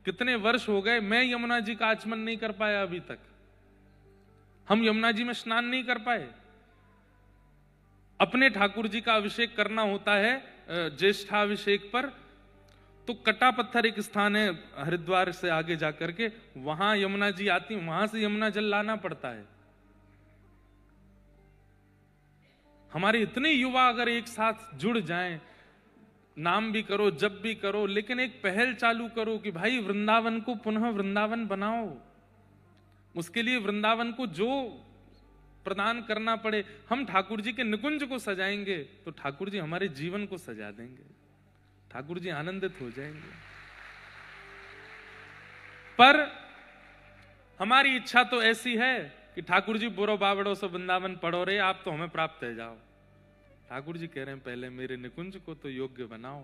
कितने वर्ष हो गए, मैं यमुना जी का आचमन नहीं कर पाया अभी तक। हम यमुना जी में स्नान नहीं कर पाए। अपने ठाकुर जी का अभिषेक करना होता है ज्येष्ठाभिषेक पर, तो कटा पत्थर एक स्थान है हरिद्वार से आगे जाकर के, वहां यमुना जी आती, वहां से यमुना जल लाना पड़ता है। हमारे इतने युवा अगर एक साथ जुड़ जाएं, नाम भी करो, जप भी करो, लेकिन एक पहल चालू करो कि भाई वृंदावन को पुनः वृंदावन बनाओ। उसके लिए वृंदावन को जो प्रदान करना पड़े, हम ठाकुर जी के निकुंज को सजाएंगे तो ठाकुर जी हमारे जीवन को सजा देंगे, ठाकुर जी आनंदित हो जाएंगे। पर हमारी इच्छा तो ऐसी है कि ठाकुर जी बुरो बावड़ों से वृंदावन पढ़ो रे, आप तो हमें प्राप्त है जाओ। ठाकुर जी कह रहे हैं पहले मेरे निकुंज को तो योग्य बनाओ।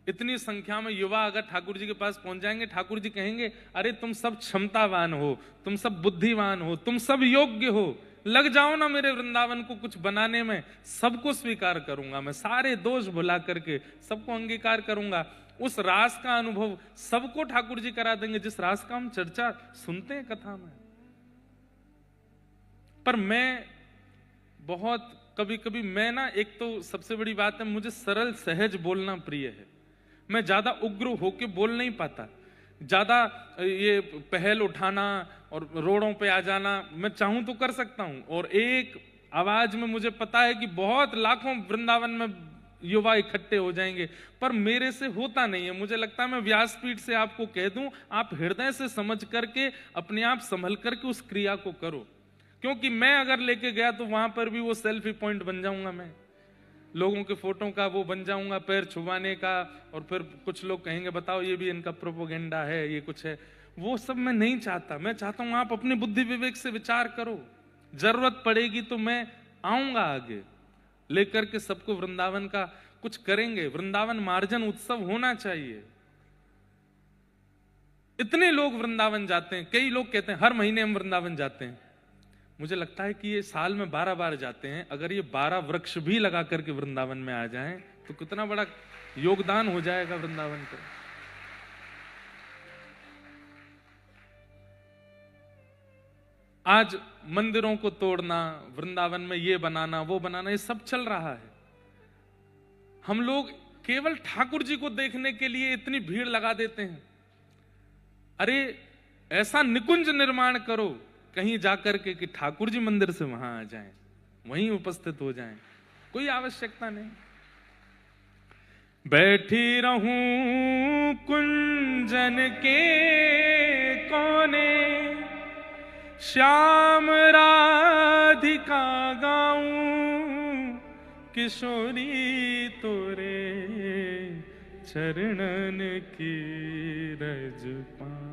इतनी संख्या में युवा अगर ठाकुर जी के पास पहुंच जाएंगे, ठाकुर जी कहेंगे अरे तुम सब क्षमतावान हो, तुम सब बुद्धिवान हो, तुम सब योग्य हो, लग जाओ ना मेरे वृंदावन को कुछ बनाने में, सबको स्वीकार करूंगा मैं, सारे दोष भुला करके सबको अंगीकार करूंगा। उस रास का अनुभव सबको ठाकुर जी करा देंगे, जिस रास का हम चर्चा सुनते हैं कथा में। पर मैं बहुत कभी कभी मैं ना, एक तो सबसे बड़ी बात है मुझे सरल सहज बोलना प्रिय है। मैं ज्यादा उग्र होके बोल नहीं पाता, ज्यादा ये पहल उठाना और रोडों पे आ जाना मैं चाहूं तो कर सकता हूं, और एक आवाज में मुझे पता है कि बहुत लाखों वृंदावन में युवा इकट्ठे हो जाएंगे, पर मेरे से होता नहीं है। मुझे लगता है मैं व्यासपीठ से आपको कह दूं, आप हृदय से समझ करके अपने आप संभल करके उस क्रिया को करो, क्योंकि मैं अगर लेके गया तो वहां पर भी वो सेल्फी पॉइंट बन जाऊंगा, मैं लोगों के फोटो का वो बन जाऊंगा, पैर छुपाने का, और फिर कुछ लोग कहेंगे बताओ ये भी इनका प्रोपोगेंडा है, ये कुछ है। वो सब मैं नहीं चाहता। मैं चाहता हूं आप अपनी बुद्धि विवेक से विचार करो, जरूरत पड़ेगी तो मैं आऊंगा आगे लेकर के सबको वृंदावन का कुछ करेंगे। वृंदावन मार्जन उत्सव होना चाहिए। इतने लोग वृंदावन जाते हैं, कई लोग कहते हैं हर महीने हम वृंदावन जाते हैं। मुझे लगता है कि ये साल में 12 बार जाते हैं। अगर ये 12 वृक्ष भी लगा करके वृंदावन में आ जाएं तो कितना बड़ा योगदान हो जाएगा वृंदावन का। आज मंदिरों को तोड़ना, वृंदावन में ये बनाना वो बनाना, ये सब चल रहा है। हम लोग केवल ठाकुर जी को देखने के लिए इतनी भीड़ लगा देते हैं। अरे ऐसा निकुंज निर्माण करो कहीं जाकर के कि ठाकुर जी मंदिर से वहां आ जाएं, वहीं उपस्थित हो जाएं, कोई आवश्यकता नहीं। बैठी रहूं कुंजन के कोने, श्याम राधिका गाऊं, किशोरी तोरे चरणन की रज पाऊं,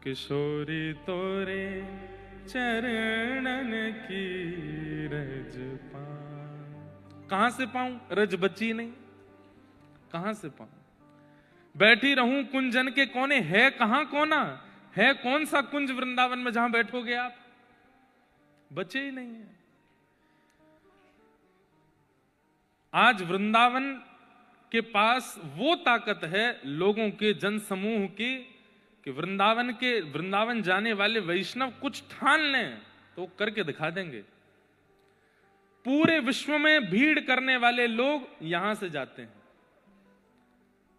किशोरी तोरे चरणन की रज पाऊं। कहां से पाऊं? रज बची नहीं, कहां से पाऊं? बैठी रहूं कुंजन के कोने, है कहां कोना? है कौन सा कुंज वृंदावन में जहां बैठोगे आप? बचे ही नहीं है। आज वृंदावन के पास वो ताकत है लोगों के जन समूह की कि वृंदावन जाने वाले वैष्णव कुछ ठान लें तो करके दिखा देंगे। पूरे विश्व में भीड़ करने वाले लोग यहां से जाते हैं,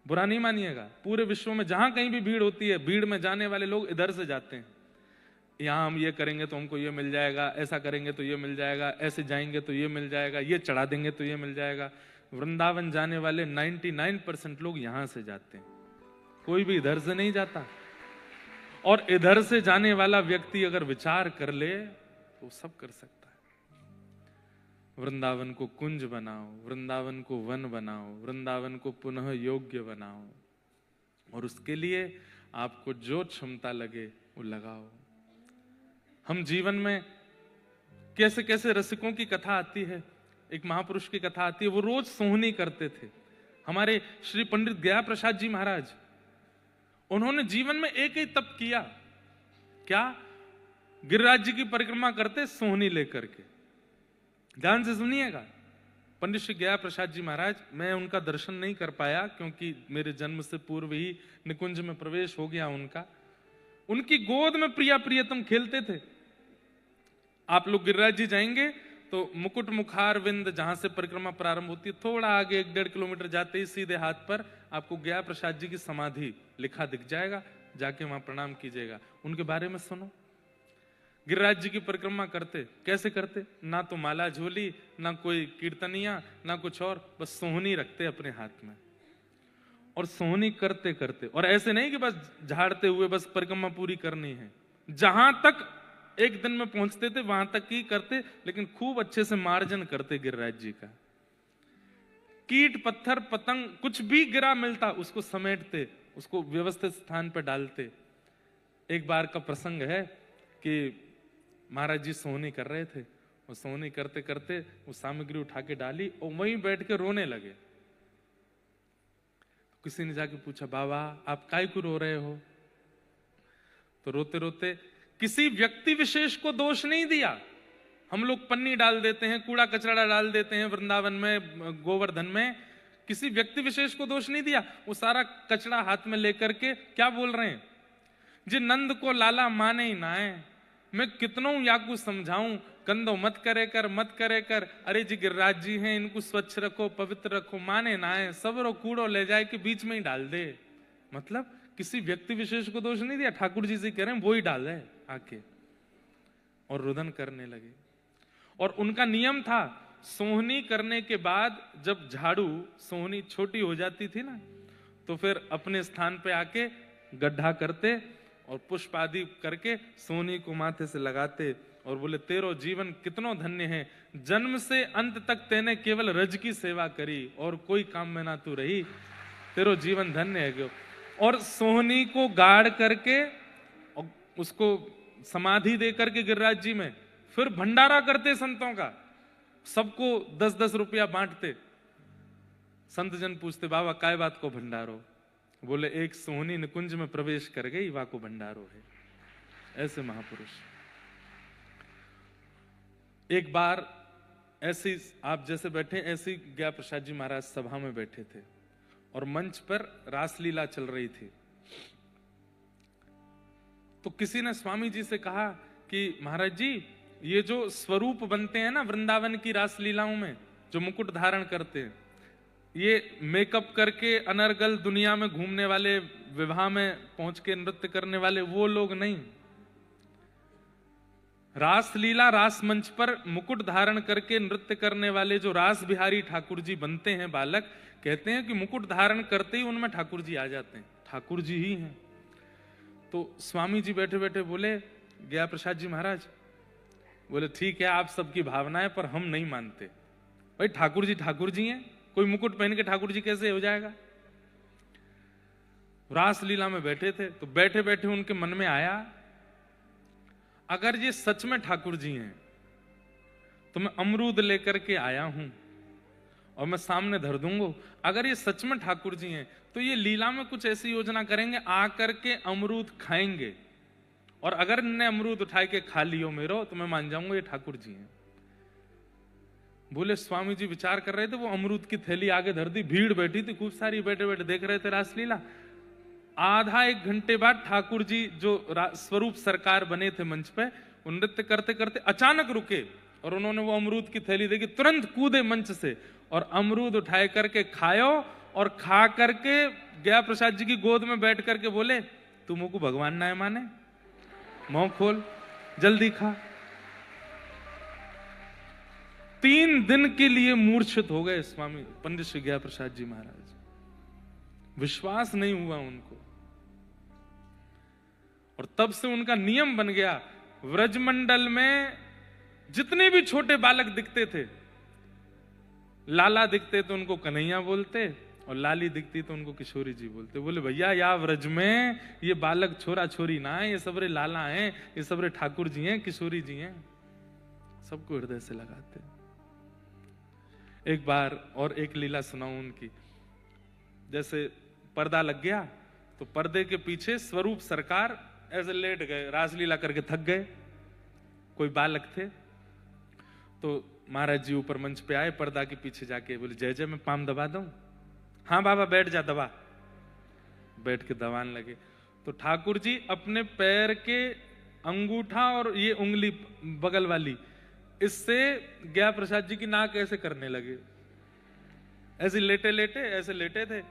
बुरा नहीं मानिएगा। पूरे विश्व में जहां कहीं भी भीड़ होती है, भीड़ में जाने वाले लोग इधर से जाते हैं। यहां हम ये करेंगे तो हमको ये मिल जाएगा, ऐसा करेंगे तो ये मिल जाएगा, ऐसे जाएंगे तो ये मिल जाएगा, ये चढ़ा देंगे तो ये मिल जाएगा। वृंदावन जाने वाले 99% लोग यहां से जाते हैं, कोई भी इधर से नहीं जाता। और इधर से जाने वाला व्यक्ति अगर विचार कर ले तो सब कर सकता है। वृंदावन को कुंज बनाओ, वृंदावन को वन बनाओ, वृंदावन को पुनः योग्य बनाओ, और उसके लिए आपको जो क्षमता लगे वो लगाओ। हम जीवन में कैसे कैसे रसिकों की कथा आती है। एक महापुरुष की कथा आती है, वो रोज सोहनी करते थे। हमारे श्री पंडित गया प्रसाद जी महाराज, उन्होंने जीवन में एक ही तप किया। क्या? गिरिराज जी की परिक्रमा करते सोहनी लेकर के। ध्यान से सुनिएगा। पंडित श्री गया प्रसाद जी महाराज, मैं उनका दर्शन नहीं कर पाया क्योंकि मेरे जन्म से पूर्व ही निकुंज में प्रवेश हो गया उनका। उनकी गोद में प्रिया प्रियतम खेलते थे। आप लोग गिरिराज जी जाएंगे तो मुकुट मुखार विंद जहां से परिक्रमा प्रारंभ होती है, थोड़ा आगे 1-1.5 किलोमीटर जाते ही सीधे हाथ पर आपको गया प्रसाद जी की समाधि लिखा दिख जाएगा, जाके वहां प्रणाम कीजिएगा। उनके बारे में सुनो। गिरिराज जी की परिक्रमा करते, कैसे करते? ना तो माला झोली, ना कोई कीर्तनिया, ना कुछ और, बस सोहनी रखते अपने हाथ में और सोहनी करते करते, और ऐसे नहीं कि बस झाड़ते हुए बस परिक्रमा पूरी करनी है, जहां तक एक दिन में पहुंचते थे वहां तक ही करते, लेकिन खूब अच्छे से मार्जन करते गिरिराज जी का। कीट पत्थर पतंग कुछ भी गिरा मिलता उसको समेटते, उसको व्यवस्थित स्थान पर डालते। एक बार का प्रसंग है कि महाराज जी सोहनी कर रहे थे, और सोहनी करते करते वो सामग्री उठा के डाली और वहीं बैठ के रोने लगे। किसी ने जाके पूछा, बाबा आप काहे को रो रहे हो? तो रोते रोते, किसी व्यक्ति विशेष को दोष नहीं दिया। हम लोग पन्नी डाल देते हैं, कूड़ा कचरा डाल देते हैं वृंदावन में, गोवर्धन में, किसी व्यक्ति विशेष को दोष नहीं दिया। वो सारा कचरा हाथ में लेकर के क्या बोल रहे हैं, जी नंद को लाला माने ही नाए, मैं कितनों याकू समझाऊं, कंधो मत करे कर, मत करे कर, अरे जी गिरिराज जी हैं, इनको स्वच्छ रखो, पवित्र रखो, माने नाए, सबरो कूड़ो ले जाए कि बीच में ही डाल दे। मतलब किसी व्यक्ति विशेष को दोष नहीं दिया, ठाकुर जी से कह रहे हैं वो ही डाल है आके, और रुदन करने लगे। और उनका नियम था, सोहनी करने के बाद जब झाड़ू सोहनी छोटी हो जाती थी ना, तो फिर अपने स्थान पे आके गड्ढा करते और पुष्प आदि करके सोहनी को माथे से लगाते और बोले, तेरो जीवन कितनो धन्य है, जन्म से अंत तक तेने केवल रज की सेवा करी और कोई काम में ना तू रही, तेरो जीवन धन्य है क्यों। और सोहनी को गाड़ करके और उसको समाधि दे करके गिरिराज जी में फिर भंडारा करते संतों का, सबको 10-10 रुपया बांटते। संत जन पूछते, बाबा काय बात को भंडारो? बोले, एक सोहनी निकुंज में प्रवेश कर गई, वा को भंडारो है। ऐसे महापुरुष। एक बार ऐसी आप जैसे बैठे, ऐसी गया प्रसाद जी महाराज सभा में बैठे थे और मंच पर रासलीला चल रही थी। तो किसी ने स्वामी जी से कहा कि महाराज जी, ये जो स्वरूप बनते हैं ना वृंदावन की रासलीलाओं में, जो मुकुट धारण करते हैं, ये मेकअप करके अनर्गल दुनिया में घूमने वाले, विवाह में पहुंच के नृत्य करने वाले वो लोग नहीं। रासलीला रास मंच पर मुकुट धारण करके नृत्य करने वाले जो रास बिहारी ठाकुर जी बनते हैं बालक, कहते हैं कि मुकुट धारण करते ही उनमें ठाकुर जी आ जाते हैं, ठाकुर जी ही हैं। तो स्वामी जी बैठे बैठे बोले, गया प्रसाद जी महाराज, बोले ठीक है आप सबकी भावना है, पर हम नहीं मानते। भाई ठाकुर जी हैं, कोई मुकुट पहन के ठाकुर जी कैसे हो जाएगा? रासलीला में बैठे थे तो बैठे बैठे उनके मन में आया, अगर ये सच में ठाकुर जी हैं तो मैं अमरूद लेकर के आया हूं और मैं सामने धर दूंगा। अगर ये सच में ठाकुर जी हैं तो ये लीला में कुछ ऐसी योजना करेंगे, आकर के अमरूद खाएंगे, और अगर इन्हें अमरूद उठाए के खा लियो मेरो तो मैं मान जाऊंगा ये ठाकुर जी हैं। बोले स्वामी जी विचार कर रहे थे, वो अमरूद की थैली आगे धर दी, भीड़ बैठी थी खूब सारी, बैठे बैठे देख रहे थे रासलीला। आधा 1 घंटे बाद ठाकुर जी जो स्वरूप सरकार बने थे मंच पे, नृत्य करते करते अचानक रुके और उन्होंने वो अमरूद की थैली देखी, तुरंत कूदे मंच से और अमरूद उठाए करके खायो, और खा करके गया प्रसाद जी की गोद में बैठ करके बोले, तुम को भगवान ना है माने, मुंह खोल जल्दी खा। 3 दिन के लिए मूर्छित हो गए स्वामी पंडित श्री गया प्रसाद जी महाराज, विश्वास नहीं हुआ उनको। और तब से उनका नियम बन गया, व्रजमंडल में जितने भी छोटे बालक दिखते थे, लाला दिखते तो उनको कन्हैया बोलते और लाली दिखती तो उनको किशोरी जी बोलते। बोले भैया या व्रज में ये बालक छोरा छोरी ना है, ये सबरे लाला हैं, ये सबरे ठाकुर जी हैं, किशोरी जी हैं, सबको हृदय से लगाते। एक बार और एक लीला सुनाऊं उनकी। जैसे पर्दा लग गया तो पर्दे के पीछे स्वरूप सरकार ऐसे लेट गए, रासलीला करके थक गए। कोई बालक थे तो महाराज जी ऊपर मंच पे आए, पर्दा के पीछे जाके बोले जय जय मैं पाम दबा दूं? हाँ बाबा बैठ जा, दबा। बैठ के दबाने लगे तो ठाकुर जी अपने पैर के अंगूठा और ये उंगली बगल वाली, इससे गया प्रसाद जी की नाक ऐसे करने लगे, ऐसे लेटे लेटे, ऐसे लेटे थे,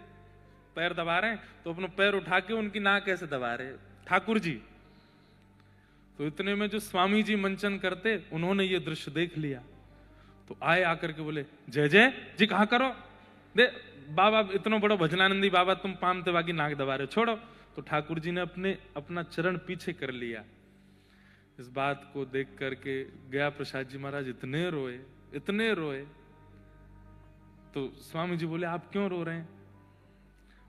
पैर दबा रहे हैं तो अपना पैर उठा के उनकी नाक ऐसे दबा रहे ठाकुर जी। तो इतने में जो स्वामी जी मंचन करते, उन्होंने ये दृश्य देख लिया तो आए, आकर के बोले जय जय जी कहां करो, दे बाबा इतना बड़ा भजनानंदी बाबा तुम पाम तेवा की नाक दबा रहे हो, छोड़ो। तो ठाकुर जी ने अपना चरण पीछे कर लिया। इस बात को देख करके गया प्रसाद जी महाराज इतने रोए, इतने रोए। तो स्वामी जी बोले आप क्यों रो रहे हैं?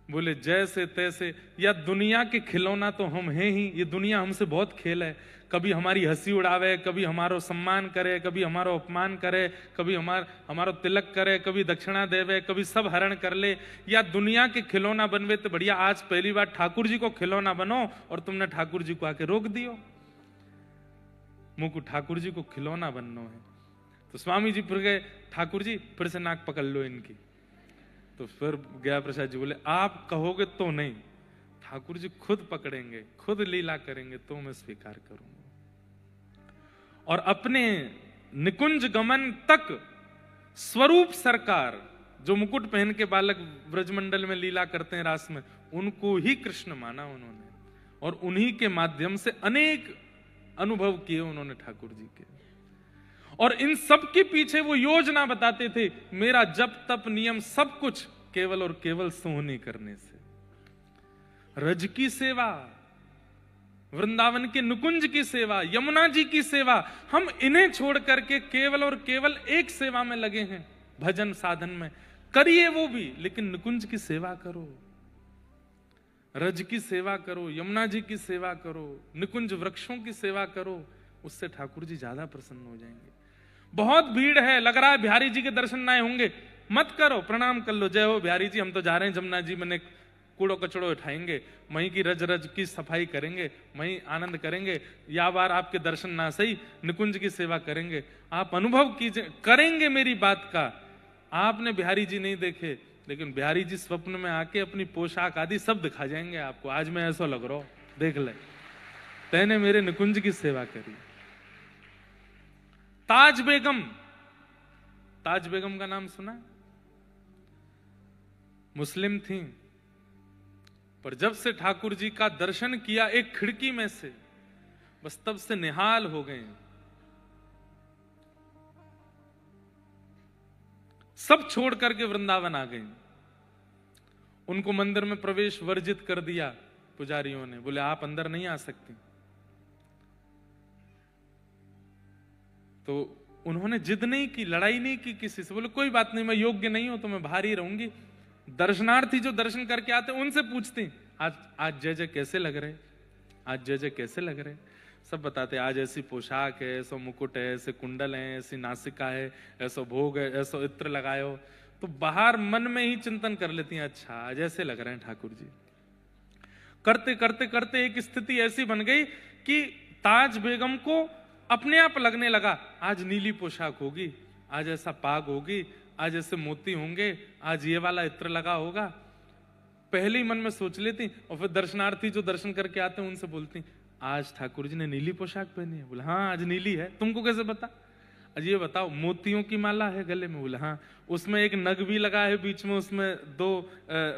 बोले जैसे तैसे, या दुनिया के खिलौना तो हम हैं ही, ये दुनिया हमसे बहुत खेल है, कभी हमारी हंसी उड़ावे, कभी हमारो सम्मान करे, कभी हमारो अपमान करे, कभी हमारो तिलक करे, कभी दक्षिणा देवे, कभी सब हरण कर ले, या दुनिया के खिलौना बनवे तो बढ़िया, आज पहली बार ठाकुर जी को खिलौना बनो और तुमने ठाकुर जी को आके रोक दियो। मुझको ठाकुर जी को खिलौना बनना है। तो स्वामी जी फिर गए, ठाकुर जी फिर से नाक पकड़ लो इनकी। तो फिर गया प्रसाद जी बोले आप कहोगे तो नहीं, ठाकुर जी खुद पकड़ेंगे, खुद लीला करेंगे तो मैं स्वीकार करूंगा। और अपने निकुंज गमन तक स्वरूप सरकार, जो मुकुट पहन के बालक ब्रजमंडल में लीला करते हैं रास में, उनको ही कृष्ण माना उन्होंने, और उन्हीं के माध्यम से अनेक अनुभव किए उन्होंने ठाकुर जी के। और इन सब के पीछे वो योजना बताते थे, मेरा जप तप नियम सब कुछ केवल और केवल सोहनी करने से। रज की सेवा, वृंदावन के नुकुंज की सेवा, यमुना जी की सेवा, हम इन्हें छोड़ करके केवल और केवल एक सेवा में लगे हैं, भजन साधन में। करिए वो भी, लेकिन नुकुंज की सेवा करो, रज की सेवा करो, यमुना जी की सेवा करो, निकुंज वृक्षों की सेवा करो, उससे ठाकुर जी ज्यादा प्रसन्न हो जाएंगे। बहुत भीड़ है, लग रहा है बिहारी जी के दर्शन ना होंगे, मत करो, प्रणाम कर लो, जय हो बिहारी जी, हम तो जा रहे हैं जमुना जी में, कूड़ो कचड़ो उठाएंगे, वहीं की रज रज की सफाई करेंगे, वहीं आनंद करेंगे, या बार आपके दर्शन ना सही निकुंज की सेवा करेंगे। आप अनुभव कीजिए, करेंगे मेरी बात का। आपने बिहारी जी नहीं देखे, लेकिन बिहारी जी स्वप्न में आके अपनी पोशाक आदि सब दिखा जाएंगे आपको, आज मैं ऐसा लग रहा हूं, देख ले, तैने मेरे निकुंज की सेवा करी। ताज बेगम, ताज बेगम का नाम सुना? मुस्लिम थी, पर जब से ठाकुर जी का दर्शन किया एक खिड़की में से, बस तब से निहाल हो गए। सब छोड़ करके वृंदावन आ गए। उनको मंदिर में प्रवेश वर्जित कर दिया पुजारियों ने, बोले आप अंदर नहीं आ सकते। तो उन्होंने जिद नहीं की, लड़ाई नहीं की किसी से, बोले कोई बात नहीं, मैं योग्य नहीं हूं तो मैं बाहर ही रहूंगी। दर्शनार्थी जो दर्शन करके आते उनसे पूछते आज जय जय कैसे लग रहे, आज जय जय कैसे लग रहे, सब बताते आज ऐसी पोशाक है, ऐसा मुकुट है, ऐसे कुंडल है, ऐसी नासिका है, ऐसा भोग है, ऐसा इत्र लगाए हो। तो बाहर मन में ही चिंतन कर लेती हैं, अच्छा आज ऐसे लग रहे हैं ठाकुर जी। करते करते करते एक स्थिति ऐसी बन गई कि ताज बेगम को अपने आप लगने लगा आज नीली पोशाक होगी, आज ऐसा पाग होगी, आज ऐसे मोती होंगे, आज ये वाला इत्र लगा होगा। पहले ही मन में सोच लेती, और फिर दर्शनार्थी जो दर्शन करके आते हैं उनसे बोलती आज ठाकुर जी ने नीली पोशाक पहनी है। बोले हाँ आज नीली है, तुमको कैसे पता? आज ये बताओ मोतियों की माला है गले में? बोले हाँ। उसमें एक नग भी लगा है बीच में, उसमें 2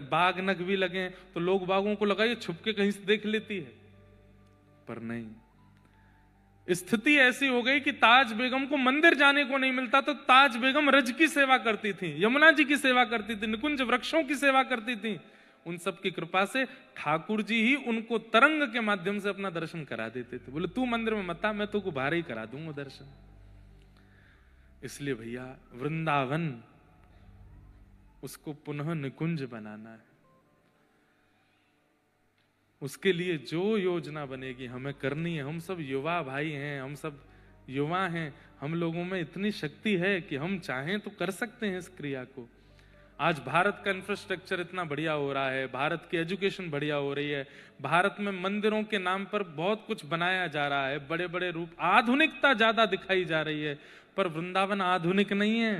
बाघ नग भी लगे हैं, तो लोग बागों को लगा ये छुप के कहीं से देख लेती है, पर नहीं। स्थिति ऐसी हो गई कि ताज बेगम को मंदिर जाने को नहीं मिलता, तो ताज बेगम रज की सेवा करती थी, यमुना जी की सेवा करती थी, निकुंज वृक्षों की सेवा करती थी। उन सब की कृपा से ठाकुर जी ही उनको तरंग के माध्यम से अपना दर्शन करा देते थे। बोले तू मंदिर में मत आ, मैं तुझको बाहर ही करा दूंगा दर्शन। इसलिए भैया वृंदावन उसको पुनः निकुंज बनाना है, उसके लिए जो योजना बनेगी हमें करनी है। हम सब युवा भाई हैं, हम सब युवा हैं, हम लोगों में इतनी शक्ति है कि हम चाहें तो कर सकते हैं इस क्रिया को। आज भारत का इंफ्रास्ट्रक्चर इतना बढ़िया हो रहा है, भारत की एजुकेशन बढ़िया हो रही है, भारत में मंदिरों के नाम पर बहुत कुछ बनाया जा रहा है, बड़े बड़े रूप, आधुनिकता ज्यादा दिखाई जा रही है। पर वृंदावन आधुनिक नहीं है,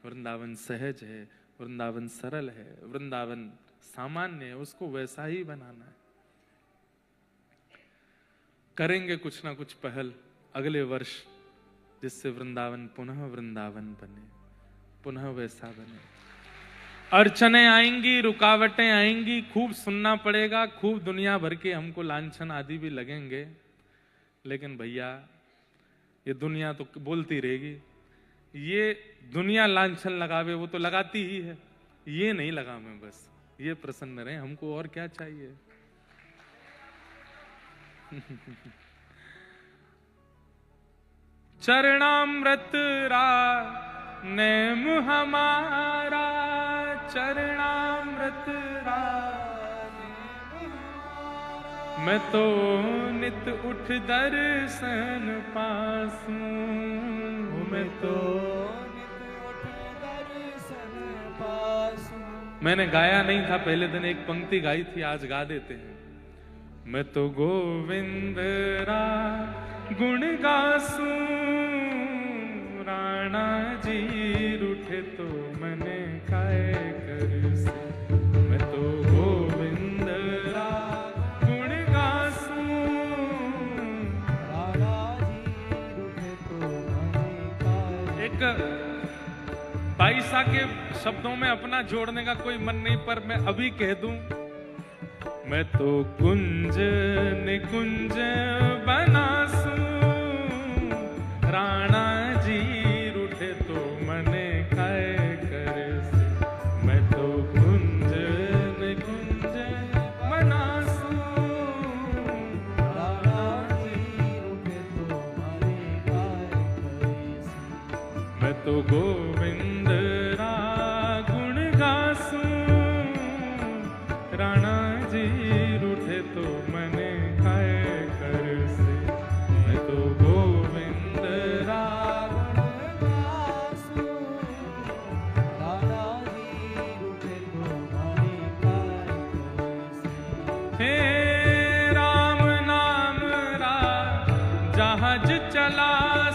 वृंदावन सहज है, वृंदावन सरल है, वृंदावन सामान्य है, उसको वैसा ही बनाना है। करेंगे कुछ ना कुछ पहल अगले वर्ष, जिससे वृंदावन पुनः वृंदावन बने, पुनः वैसा बने। अड़चने आएंगी, रुकावटें आएंगी, खूब सुनना पड़ेगा, खूब दुनिया भर के हमको लांछन आदि भी लगेंगे, लेकिन भैया ये दुनिया तो बोलती रहेगी, ये दुनिया लांछन लगावे वो तो लगाती ही है, ये नहीं लगा मैं, बस ये प्रसन्न रहे, हमको और क्या चाहिए। चरणामृत रा नेम हमारा, चरणामृत रा मैं तो नित उठ दर्शन पासूं, मैं तो नित उठ दर्शन पासूं। मैंने गाया नहीं था पहले दिन, एक पंक्ति गाई थी, आज गा देते हैं। मैं तो गोविंद रा गुण गासूं, राणा जी रूठे तो मने काय करसे। मैं तो गोविंद रा गुण गासूं, राणा जी रूठे तो मने काय। एक बाईसा के शब्दों में अपना जोड़ने का कोई मन नहीं, पर मैं अभी कह दूं, मैं तो कुंज निकुंज बनासूं, राणा जी रूठे तो मने काय करसे। मैं तो कुंज निकुंज बनासूं, राणा जी रूठे तो मने काय करसे। मैं तो गोविंद रा गुण गासूं, राणा जी रूठे तो मने काय करसे। मैं तो गोविंद रा गुण गासूं, राणा जी रूठे तो मने काय करसे। हे राम नाम रा जहाज चला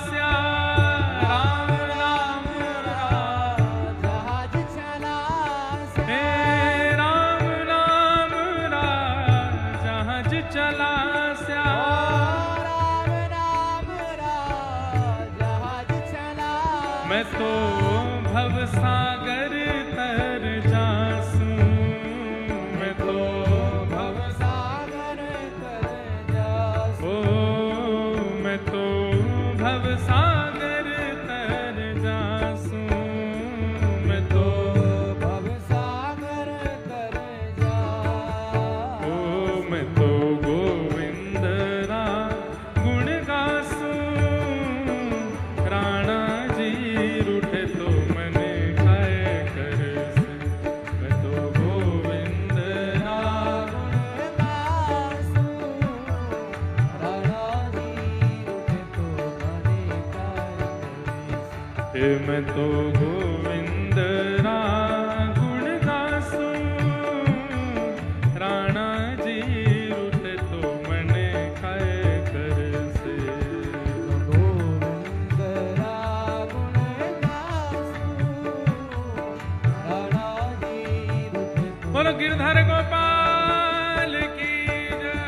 स्या, राम नाम रा जहाज चला स्या। हे राम नाम रा जहाज चला स्या, राम नाम रा जहाज चला। मैं तो भव सागर तर जासूं, मैं तो भव सागर तर जासूं। ओ मैं तो भव सागर तर जासूं, मैं तो भव सागर तर जासूं। ओ मैं तो गोविंद रा गुण गासूं, राणा जी रूठे तो मने काय करसे। मैं तो गोविंद रा गुण गासूं, राणा जी रूठे तो मने काय करसे। मैं तो गोविंद रा गुण गासूं, राणा जी रूठे तो मने काय करसे। गोविंद रा गुण गासूं, राणा जी रूठे तो। बोलो गिरधर गोपाल की जय।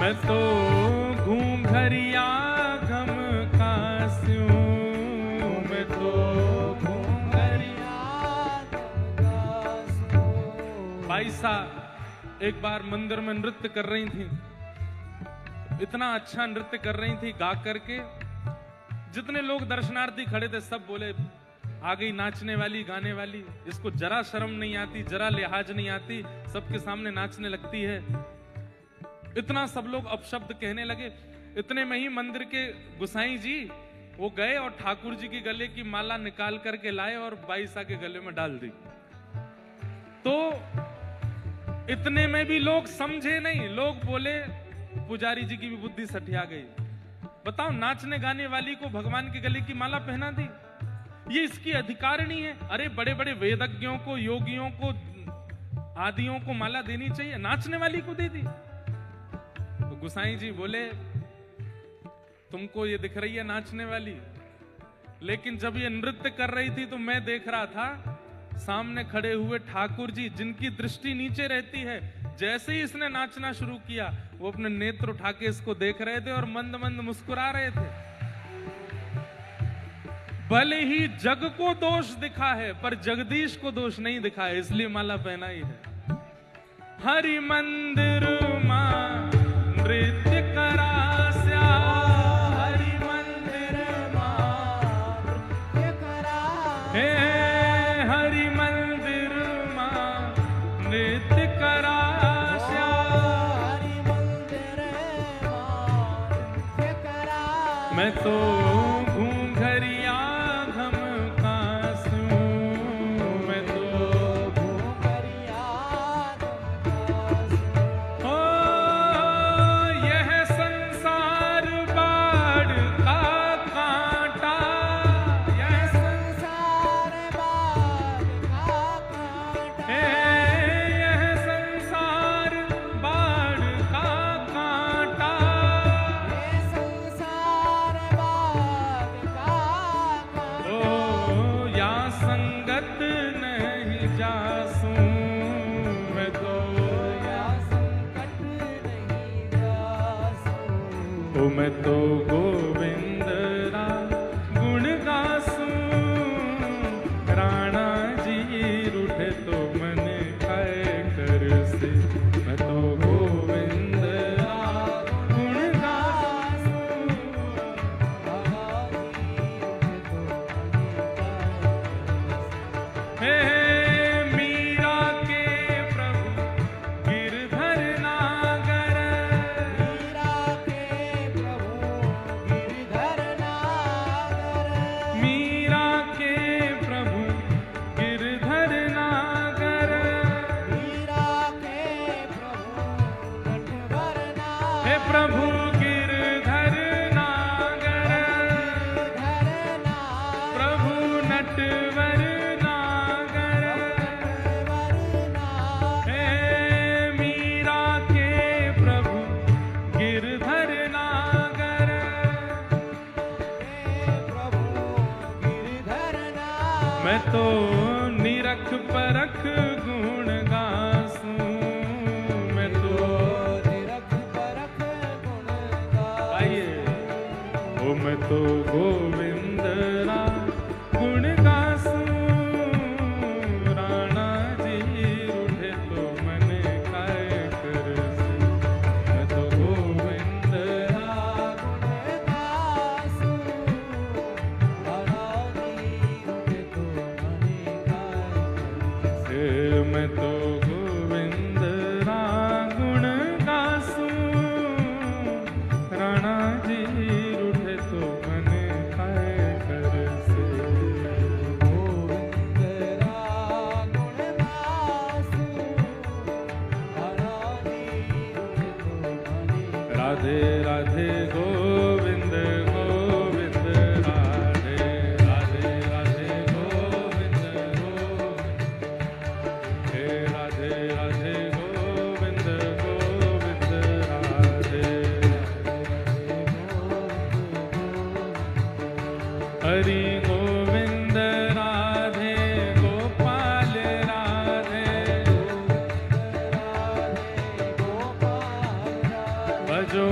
मैं तो घूंघरिया घम कास्यूं, मैं तो घूंघरिया घम कास्यूं। बाईसा एक बार मंदिर में नृत्य कर रही थी, इतना अच्छा नृत्य कर रही थी गा करके, जितने लोग दर्शनार्थी खड़े थे सब बोले आ गई नाचने वाली गाने वाली, इसको जरा शर्म नहीं आती, जरा लिहाज नहीं आती, सबके सामने नाचने लगती है। इतना सब लोग अपशब्द कहने लगे। इतने में ही मंदिर के गुसाई जी वो गए और ठाकुर जी के गले की माला निकाल करके लाए और बाईसा के गले में डाल दी। तो इतने में भी लोग समझे नहीं, लोग बोले पुजारी जी की भी बुद्धि सठिया गई। बताओ, नाचने गाने वाली को भगवान के गले की माला पहना दी, ये इसकी अधिकारिणी है। अरे बड़े बड़े वेदज्ञों को, योगियों को, आदियों को माला देनी चाहिए, नाचने वाली को दे दी। तो गुसाई जी बोले तुमको ये दिख रही है नाचने वाली, लेकिन जब ये नृत्य कर रही थी तो मैं देख रहा था सामने खड़े हुए ठाकुर जी, जिनकी दृष्टि नीचे रहती है, जैसे ही इसने नाचना शुरू किया वो अपने नेत्र उठा के इसको देख रहे थे और मंद मंद मुस्कुरा रहे थे। भले ही जग को दोष दिखा है पर जगदीश को दोष नहीं दिखा है, इसलिए माला पहनाई है। हरि मंदिर मां नृत्य करास्या, हरि मंदिर मां नृत्य करा, हे हरि मंदिर मां नृत्य करास्या, हरि मंदिर मां नृत्य करा। मैं तो घूंघरिया घम कास्यूं, मैं तो घूंघरिया घम कास्यूं। ओ यह संसार बाढ़ का कांटा, यह संसार बाढ़ का कांटा, यह संसार बाढ़ का कांटा, यह संसार बाढ़ का कांटा। ओ या संगत नहीं जासूं, मैं तो या संकट नहीं जासूं। ओ मैं तो गोविंद रा गुण गासूं, राणा जी रूठे तो मन खाए कर से, मैं तो गोविंद रा गुण गासूं, राणा जी रूठे तो मन खाए। हे मीरा के प्रभु गिरधर नागर, मीरा के प्रभु गिरधर नागर, मीरा के प्रभु गिरधर नागर, मीरा के प्रभु नटवर नागर, हे प्रभु गिरधर नागर, गिरधर नागर, प्रभु नटवर नागर, नटवर नागर, हे मीरा के प्रभु गिरधर नागर, हे प्रभु गिरधर नागर। मैं तो निरख परख गुण गासूं, मैं तो निरख परख गुण गासूं। आइए, ओ मैं तो गोविंद रा गुण गासूं, राणा जी रूठे तो मन खाए कर से, मैं तो गोविंद रा गुण गासूं, राणा जी रूठे तो मन खाए कर से, मैं तो गोविंद रा गुण गासूं, राणा जी रूठे तो मन खाए कर से। गोविंद रा गुण गासूं, राणा जी रूठे तो मन। राधे राधे गोविंद गोविंद, राधे राधे राधे गोविंद गोविंद, हे राधे राधे गोविंद गोविंद, राधे हरि गोविंद राधे गोपाल राधे, भजो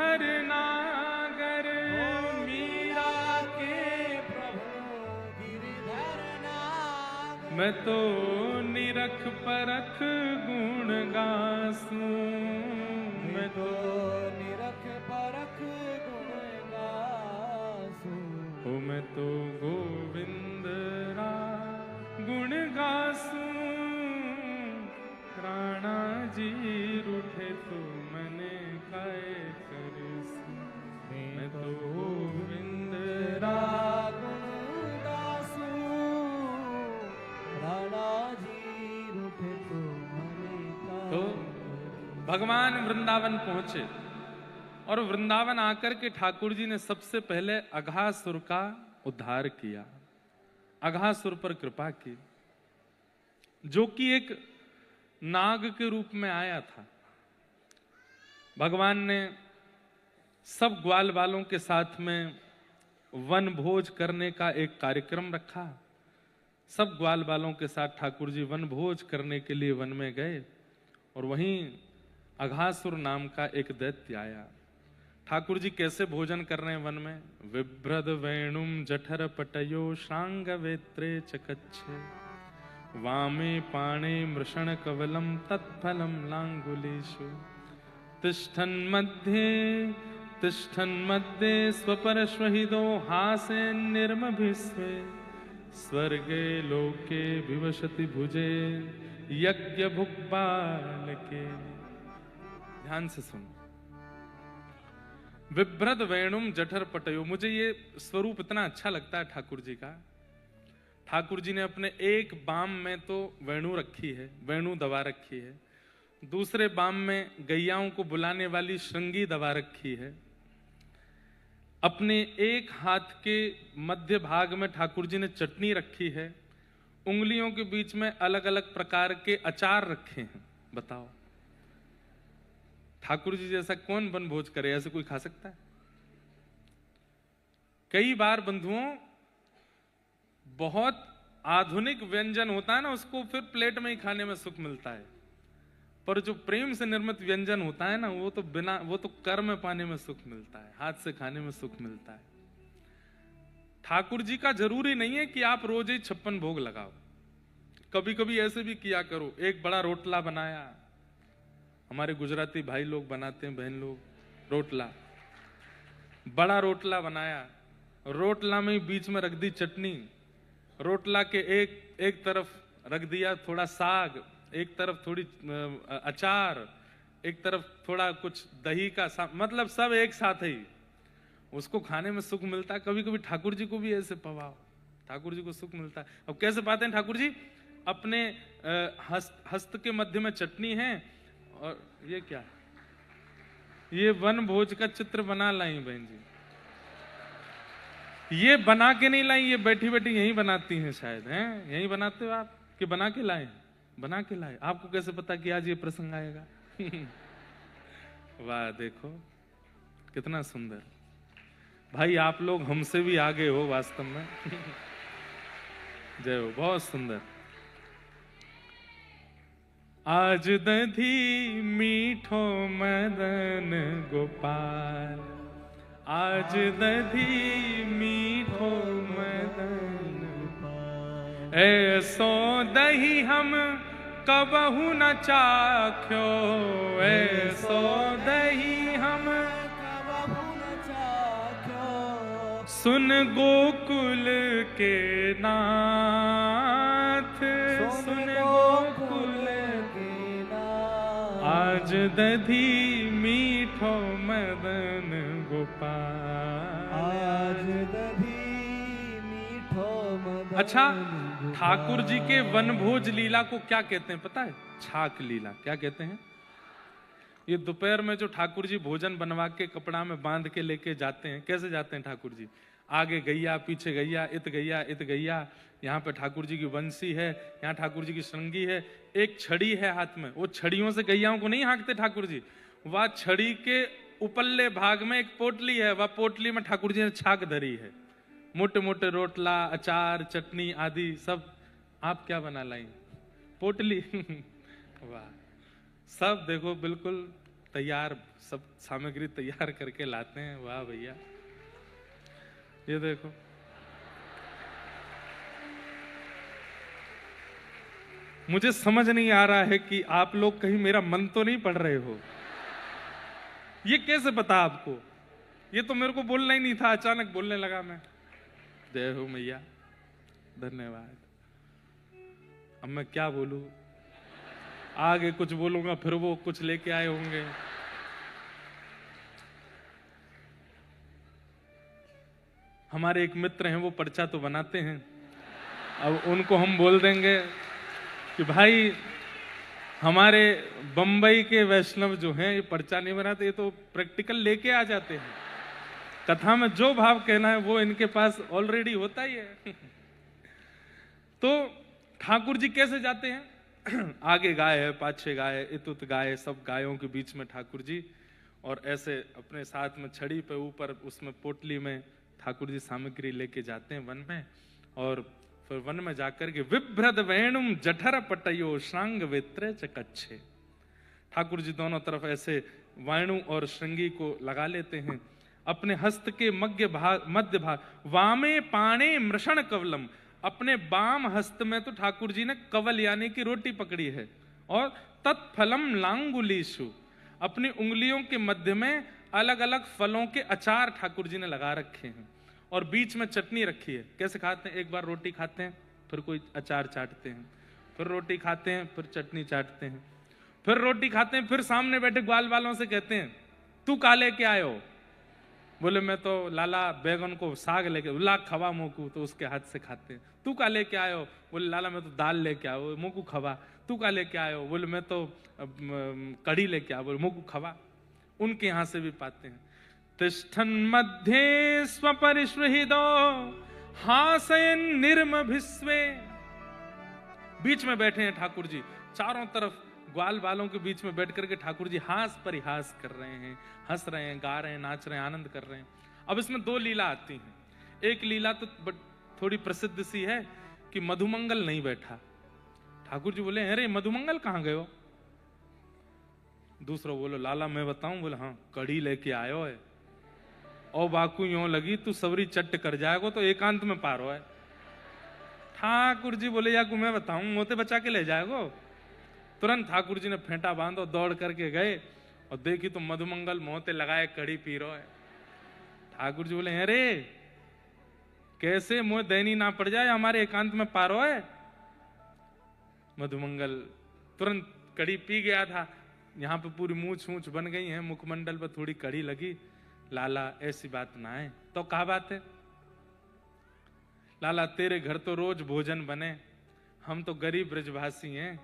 नर नागर मीरा के मैं तो निरख परख गुण गासूं, मैं तो निरख परख गुण गासूं, ओ मैं तो गोविंद रा गुण गासूं। राणा जी रूठे तो मने काय करसूं, मैं तो गोविंद रा तो भगवान वृंदावन पहुंचे और वृंदावन आकर के ठाकुर जी ने सबसे पहले अघासुर का उद्धार किया, अघासुर पर कृपा की, जो कि एक नाग के रूप में आया था। भगवान ने सब ग्वाल बालों के साथ में वन भोज करने का एक कार्यक्रम रखा। सब ग्वाल बालों के साथ ठाकुर जी वन भोज करने के लिए वन में गए और वहीं अघासुर नाम का एक दैत्य आया। ठाकुर जी कैसे भोजन कर रहे हैं वन में? विभ्रद वेणुम जठर पटयो श्रांग वेत्रे चकच्छे वामे पाणे मृषण कवलम तत्फलम लांगुलीषु तिष्ठन् मध्ये स्वपरश्वहिदो हासे निर्मभिस्वे स्वर्गे लोके विवशति भुजे यज्ञ भुक्बाल के। ध्यान से सुनो। विभ्रद वेणुम जठर पटयो, मुझे ये स्वरूप इतना अच्छा लगता है ठाकुर जी का। ठाकुर जी ने अपने एक बाम में तो वेणु रखी है, वेणु दबा रखी है, दूसरे बाम में गैयाओं को बुलाने वाली श्रृंगी दबा रखी है, अपने एक हाथ के मध्य भाग में ठाकुर जी ने चटनी रखी है, उंगलियों के बीच में अलग अलग प्रकार के अचार रखे हैं। बताओ, ठाकुर जी जैसा कौन वन भोज करे? ऐसे कोई खा सकता है? कई बार बंधुओं बहुत आधुनिक व्यंजन होता है ना, उसको फिर प्लेट में ही खाने में सुख मिलता है, पर जो प्रेम से निर्मित व्यंजन होता है ना, वो तो कर में पाने में सुख मिलता है, हाथ से खाने में सुख मिलता है। ठाकुर जी का जरूरी नहीं है कि आप रोज ही 56 भोग लगाओ, कभी कभी ऐसे भी किया करो। एक बड़ा रोटला बनाया, हमारे गुजराती भाई लोग बनाते हैं, बहन लोग, रोटला, बड़ा रोटला बनाया, रोटला में बीच में रख दी चटनी, रोटला के एक तरफ रख दिया थोड़ा साग, एक तरफ थोड़ी अचार, एक तरफ थोड़ा कुछ दही का मतलब सब एक साथ ही, उसको खाने में सुख मिलता है। कभी कभी ठाकुर जी को भी ऐसे पवाओ, ठाकुर जी को सुख मिलता है। अब कैसे पाते हैं ठाकुर जी? अपने हस्त के मध्य में चटनी है, और ये क्या, ये वन भोज का चित्र बना लाई बहन जी, ये बना के नहीं लाई, ये बैठी बैठी यहीं बनाती हैं शायद, हैं? यहीं बनाते हो आप कि बना के लाए? बना के लाए। आपको कैसे पता कि आज ये प्रसंग आएगा? वाह, देखो कितना सुंदर। भाई आप लोग हमसे भी आगे हो वास्तव में। जय हो, बहुत सुंदर। आज दधी मीठो मदन गोपाल, आज दधी मीठो मदन गोपाल, ऐसो दही हम कबहू न चाख्यो, ऐसो दही हम कबहू न चाख्यो, सुन गोकुल के नाथ, सुन गोकुल के नाथ, आज दधी मीठो मदन गोपाल, आज दधी मीठो मदन। अच्छा, ठाकुर जी के वनभोज लीला को क्या कहते हैं पता है? छाक लीला। क्या कहते हैं? ये दोपहर में जो ठाकुर जी भोजन बनवा के कपड़ा में बांध के लेके जाते हैं, कैसे जाते हैं ठाकुर जी? आगे गैया, पीछे गैया, इत गैया, इत गैया, यहाँ पे ठाकुर जी की बंसी है, यहाँ ठाकुर जी की श्रृंगी है, एक छड़ी है हाथ में, वो छड़ियों से गैयाओं को नहीं हाँकते ठाकुर जी, वह छड़ी के उपल्ले भाग में एक पोटली है, वह पोटली में ठाकुर जी ने छाक धरी है, मोटे मोटे रोटला, अचार, चटनी आदि सब। आप क्या बना लाई? पोटली। वाह, सब देखो बिल्कुल तैयार, सब सामग्री तैयार करके लाते हैं। वाह भैया, ये देखो। मुझे समझ नहीं आ रहा है कि आप लोग कहीं मेरा मन तो नहीं पढ़ रहे हो। ये कैसे पता आपको? ये तो मेरे को बोलना ही नहीं था, अचानक बोलने लगा मैं। जय हो मैया, धन्यवाद। अब मैं क्या बोलूं? आगे कुछ बोलूंगा फिर वो कुछ लेके आए होंगे। हमारे एक मित्र हैं, वो पर्चा तो बनाते हैं। अब उनको हम बोल देंगे कि भाई हमारे बंबई के वैष्णव जो हैं ये पर्चा नहीं बनाते, ये तो प्रैक्टिकल लेके आ जाते हैं। कथा में जो भाव कहना है वो इनके पास ऑलरेडी होता ही है। तो ठाकुर जी कैसे जाते हैं? आगे गाय है, पाछे गाय है, इतुत गाय है, सब गायों के बीच में ठाकुर जी, और ऐसे अपने साथ में छड़ी पे ऊपर उसमें पोटली में ठाकुर जी सामग्री लेके जाते हैं वन में। और फिर वन में जाकर के विभ्रद वेणुम जठर पटयो श्रांग वेत्रे चकच्छे, ठाकुर जी दोनों तरफ ऐसे वेणु और श्रृंगी को लगा लेते हैं। अपने हस्त के मध्य भाग वामे पाणे मृषण कवलम, अपने बाम हस्त में तो ठाकुर जी ने कवल यानी कि रोटी पकड़ी है, और तत्फलम लांगुलीशु, अपनी उंगलियों के मध्य में अलग अलग फलों के अचार ठाकुर जी ने लगा रखे हैं, और बीच में चटनी रखी है। कैसे खाते हैं? एक बार रोटी खाते हैं, फिर कोई अचार चाटते हैं, फिर रोटी खाते हैं, फिर चटनी चाटते हैं, फिर रोटी खाते हैं, फिर सामने बैठे ग्वाल वालों से कहते हैं तू काले के आयो? बोले मैं तो लाला बैगन को साग लेके, ला खवा मोकू, तो उसके हाथ से खाते हैं। तू का लेके आयो? बोले लाला मैं तो दाल लेके आयो, मोकू खवा। तू का लेके आयो? बोले मैं तो कढ़ी लेके आयो, बोले मोकू खवा। उनके यहां से भी पाते हैं। तिष्ठन मध्ये स्वपरिश्वहिदो हासयन निर्मभिस्वे, बीच में बैठे हैं ठाकुर जी, चारों तरफ ग्वाल वालों के बीच में बैठ करके ठाकुर जी हास परिहास कर रहे हैं, हंस रहे हैं, गा रहे हैं, नाच रहे हैं, आनंद कर रहे हैं। अब इसमें दो लीला आती हैं। एक लीला तो थोड़ी प्रसिद्ध सी है कि मधुमंगल नहीं बैठा। ठाकुर जी बोले अरे मधुमंगल कहां गए हो? दूसरा बोलो लाला मैं बताऊं? बोले हाँ, कढ़ी लेके आयो है। और बाकू यूं लगी तू सबरी चट्ट कर जाएगो तो एकांत में पारो है। ठाकुर जी बोले या मैं बताऊं, मोते बचा के ले जाएगो। तुरंत ठाकुर जी ने फेंटा बांधो, दौड़ करके गए और देखी तो मधुमंगल मोते लगाए कड़ी पी रहा है। ठाकुर जी बोले अरे कैसे मोह दैनी ना पड़ जाए, हमारे एकांत में पारो है। मधुमंगल तुरंत कड़ी पी गया था। यहाँ पे पूरी मूछ मूछ बन गई है, मुखमंडल पर थोड़ी कड़ी लगी। लाला ऐसी बात ना है। तो क्या बात है? लाला तेरे घर तो रोज भोजन बने, हम तो गरीब ब्रजवासी हैं।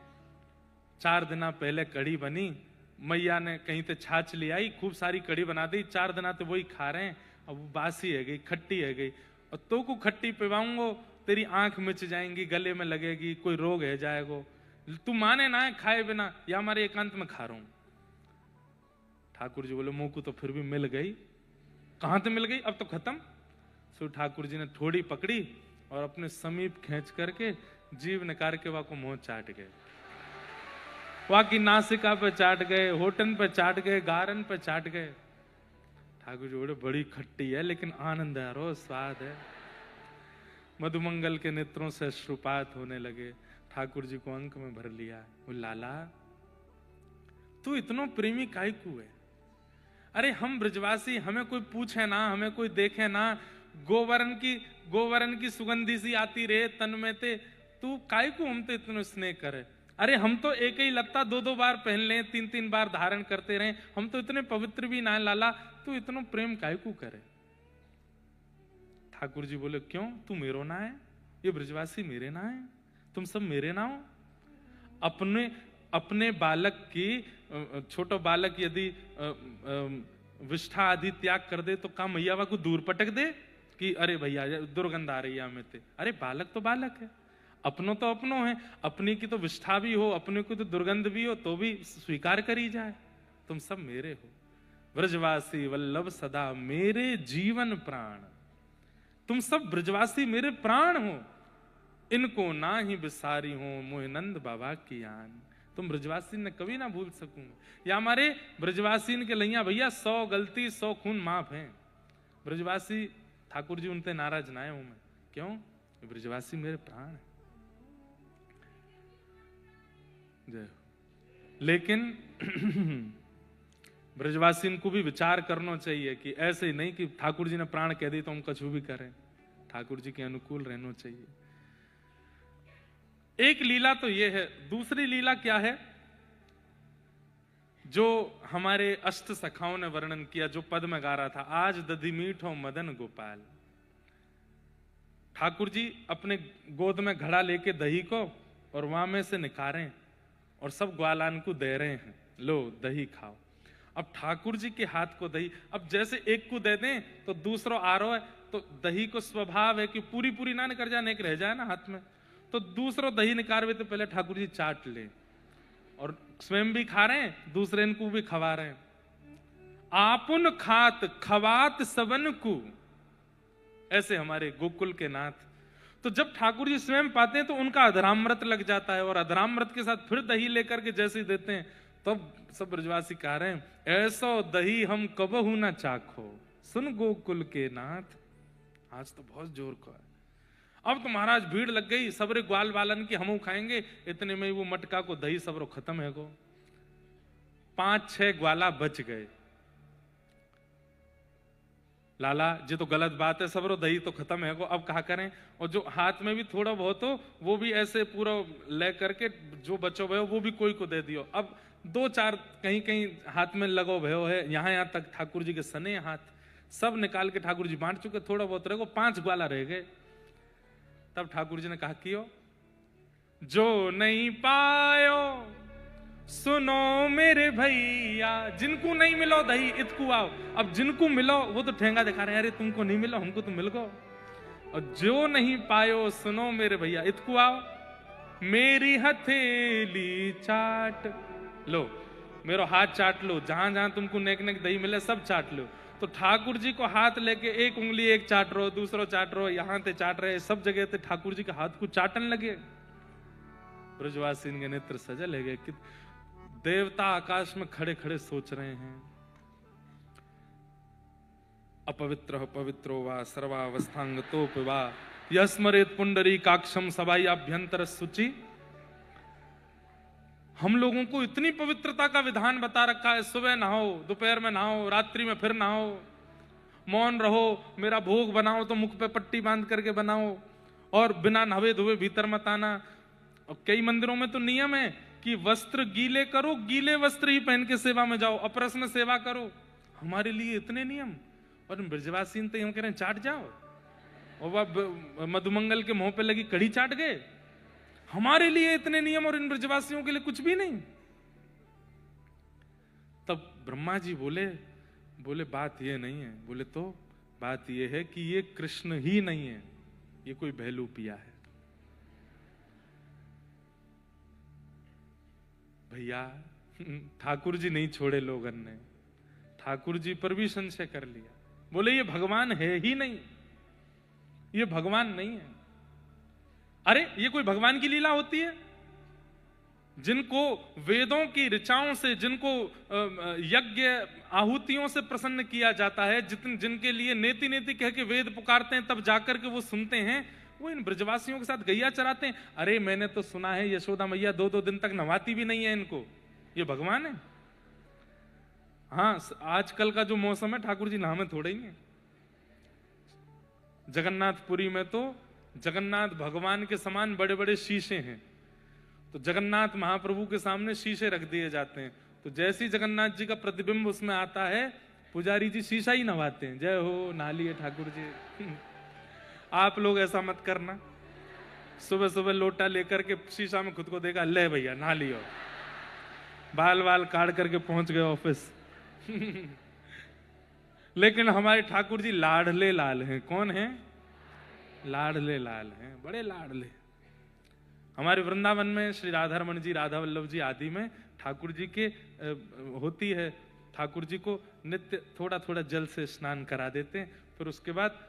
4 दिन पहले कढ़ी बनी, मैया ने कहीं से छाछ ले आई, खूब सारी कढ़ी बना दी। 4 दिन तो वही खा रहे हैं। अब वो बासी है गई, खट्टी है गई, और तो को खट्टी पिवाऊंगो तेरी आंख मिच जाएंगी, गले में लगेगी, कोई रोग है जाएगो। तू माने ना है खाए बिना, या हमारे एकांत में खा रहा हूं। ठाकुर जी बोले मुंह को तो फिर भी मिल गई। कहां से मिल गई? अब तो खत्म। सो ठाकुर जी ने थोड़ी पकड़ी और अपने समीप खींच करके जीभ निकाल के वाको मुंह चाट गए। वाकी नासिका पे चाट गए, होठन पे चाट गए, गारन पे चाट गए। ठाकुर जी बोले बड़ी खट्टी है लेकिन आनंद है, रो स्वाद है। मधुमंगल के नेत्रों से अश्रुपात होने लगे। ठाकुर जी को अंक में भर लिया। वो लाला तू इतना प्रेमी काहे को है? अरे हम ब्रजवासी, हमें कोई पूछे ना, हमें कोई देखे ना, गोवरन की सुगंधी सी आती रहे तन में ते, तू काहे को हम तो इतना स्नेह करे? अरे हम तो एक ही लत्ता 2-2 बार पहन ले, 3-3 बार धारण करते रहे, हम तो इतने पवित्र भी ना है लाला, तू इतना प्रेम काहे को करे? ठाकुर जी बोले क्यों, तू मेरो ना है? ये ब्रजवासी मेरे ना है? तुम सब मेरे ना हो? अपने बालक की, छोटो बालक यदि विष्ठा आदि त्याग कर दे तो का मैया को दूर पटक दे कि अरे भैया दुर्गंध आ रही है हमें ते? अरे बालक तो बालक है, अपनो तो अपनो है, अपनी की तो विष्ठा भी हो, अपने को तो दुर्गंध भी हो तो भी स्वीकार करी जाए। तुम सब मेरे हो। ब्रजवासी वल्लभ सदा मेरे जीवन प्राण, तुम सब ब्रजवासी मेरे प्राण हो। इनको ना ही बिसारी हो मोहिनंद बाबा की आन। तुम ब्रजवासीन ने कभी ना भूल सकूंगा। या हमारे ब्रजवासीन के लैया भैया 100 गलती 100 खून माफ हैं। ब्रजवासी ठाकुर जी उनते नाराज ना हूं मैं, क्यों? ब्रजवासी मेरे प्राण है। जय। लेकिन ब्रजवासीन को भी विचार करना चाहिए कि ऐसे ही नहीं कि ठाकुर जी ने प्राण कह दी तो हम कुछ भी करें। ठाकुर जी के अनुकूल रहना चाहिए। एक लीला तो यह है। दूसरी लीला क्या है जो हमारे अष्ट सखाओं ने वर्णन किया, जो पद में गा रहा था, आज दधि मीठो मदन गोपाल। ठाकुर जी अपने गोद में घड़ा लेके दही को और वहां में से निकारें और सब ग्वालान को दे रहे हैं, लो दही खाओ। अब ठाकुर जी के हाथ को दही, अब जैसे एक को दे दें तो दूसरा आ रहा है, तो दही को स्वभाव है कि पूरी पूरी ना निकल जाए, एक रह जाए ना हाथ में, तो दूसरा दही निकारवे तो पहले ठाकुर जी चाट ले और स्वयं भी खा रहे हैं, दूसरे इनको भी खवा रहे हैं। आपुन खात खवात सबन को, ऐसे हमारे गोकुल के नाथ। तो जब ठाकुर जी स्वयं पाते हैं तो उनका अधरामृत लग जाता है और अधरामृत के साथ फिर दही लेकर के जैसे ही देते हैं तब सब ब्रजवासी कह रहे हैं, ऐसो दही हम कबहू ना चाखो सुन गोकुल के नाथ। आज तो बहुत जोर का है। अब तो महाराज भीड़ लग गई, सबरे ग्वाल वालन की हमू खाएंगे। इतने में वो मटका को दही सबरो खत्म है गो। 5-6 ग्वाला बच गए। लाला जी तो गलत बात है, सबरो दही तो खत्म है गो, अब कहा करें। और जो हाथ में भी थोड़ा बहुत हो वो भी ऐसे पूरा ले करके जो बचो भयो वो भी कोई को दे दियो। अब 2-4 कहीं कहीं हाथ में लगो भयो है, यहां तक ठाकुर जी के सने हाथ सब निकाल के ठाकुर जी बांट चुके, थोड़ा बहुत रह गो, 5 ग्वाला रह गए। तब ठाकुर जी ने कहा कियो, जो नहीं पायो सुनो मेरे भैया, जिनको नहीं मिलो दही इतकू आओ। अब जिनको मिलो वो तो ठेंगा दिखा रहे हैं, अरे तुमको नहीं मिलो हमको तो मिल गो। और जो नहीं पायो सुनो मेरे भैया इतकू आओ, मेरी हथेली चाट लो, मेरो हाथ चाट लो, जहां जहां तुमको नेक नेक दही मिले सब चाट लो। तो ठाकुर जी को हाथ लेके एक उंगली एक चाट रो, दूसरो चाट रो, यहां ते चाट रहे, सब जगह ते ठाकुर जी के हाथ को चाटन लगे। ब्रजवासी के नेत्र सजल है गए कि देवता आकाश में खड़े खड़े सोच रहे हैं, अपवित्र पवित्रो वा सर्वावस्थांगतोप वा यस्मरेत पुंडरी काक्षम सबाई अभ्यंतर सुचि। हम लोगों को इतनी पवित्रता का विधान बता रखा है, सुबह नहाओ, दोपहर में नहाओ, रात्रि में फिर नहाओ, मौन रहो, मेरा भोग बनाओ तो मुख पे पट्टी बांध करके बनाओ, और बिना नहावे धोए भीतर मत आना। और कई मंदिरों में तो नियम है कि वस्त्र गीले करो, गीले वस्त्र ही पहन के सेवा में जाओ, अप्रश्न सेवा करो। हमारे लिए इतने नियम, और ब्रजवासी तो हम कह रहे हैं चाट जाओ, और वह मधुमंगल के मुंह पे लगी कड़ी चाट गए। हमारे लिए इतने नियम और इन ब्रजवासियों के लिए कुछ भी नहीं। तब ब्रह्मा जी बोले बात ये नहीं है। बोले तो बात ये है कि ये कृष्ण ही नहीं है, ये कोई भैलू पिया है। भैया ठाकुर जी नहीं छोड़े लोगन ने, ठाकुर जी पर भी संशय कर लिया। बोले ये भगवान है ही नहीं, ये भगवान नहीं है। अरे ये कोई भगवान की लीला होती है? जिनको वेदों की ऋचाओं से, जिनको यज्ञ आहुतियों से प्रसन्न किया जाता है, जिनके लिए नेति नेति कह के वेद पुकारते हैं, तब जाकर के वो सुनते हैं, वो इन ब्रजवासियों के साथ गैया चराते हैं। अरे मैंने तो सुना है यशोदा मैया 2-2 दिन तक नवाती भी नहीं है इनको, ये भगवान है? हाँ, आजकल का जो मौसम है ठाकुर जी नहामे थोड़े ही है। जगन्नाथपुरी में तो जगन्नाथ भगवान के समान बड़े बड़े शीशे हैं, तो जगन्नाथ महाप्रभु के सामने शीशे रख दिए जाते हैं, तो जैसे ही जगन्नाथ जी का प्रतिबिंब उसमें आता है, पुजारी जी शीशा ही नवाते हैं, जय हो नालिए ठाकुर जी। आप लोग ऐसा मत करना, सुबह सुबह लोटा लेकर के शीशा में खुद को देखा, ले भैया नहा लियो, बाल बाल काट करके पहुंच गए ऑफिस। लेकिन हमारे ठाकुर जी लाडले लाल हैं। कौन है? लाडले लाल हैं, बड़े लाडले। हमारे वृंदावन में श्री राधारमण जी, राधा वल्लभ जी आदि में ठाकुर जी के होती है, ठाकुर जी को नित्य थोड़ा थोड़ा जल से स्नान करा देते हैं, फिर उसके बाद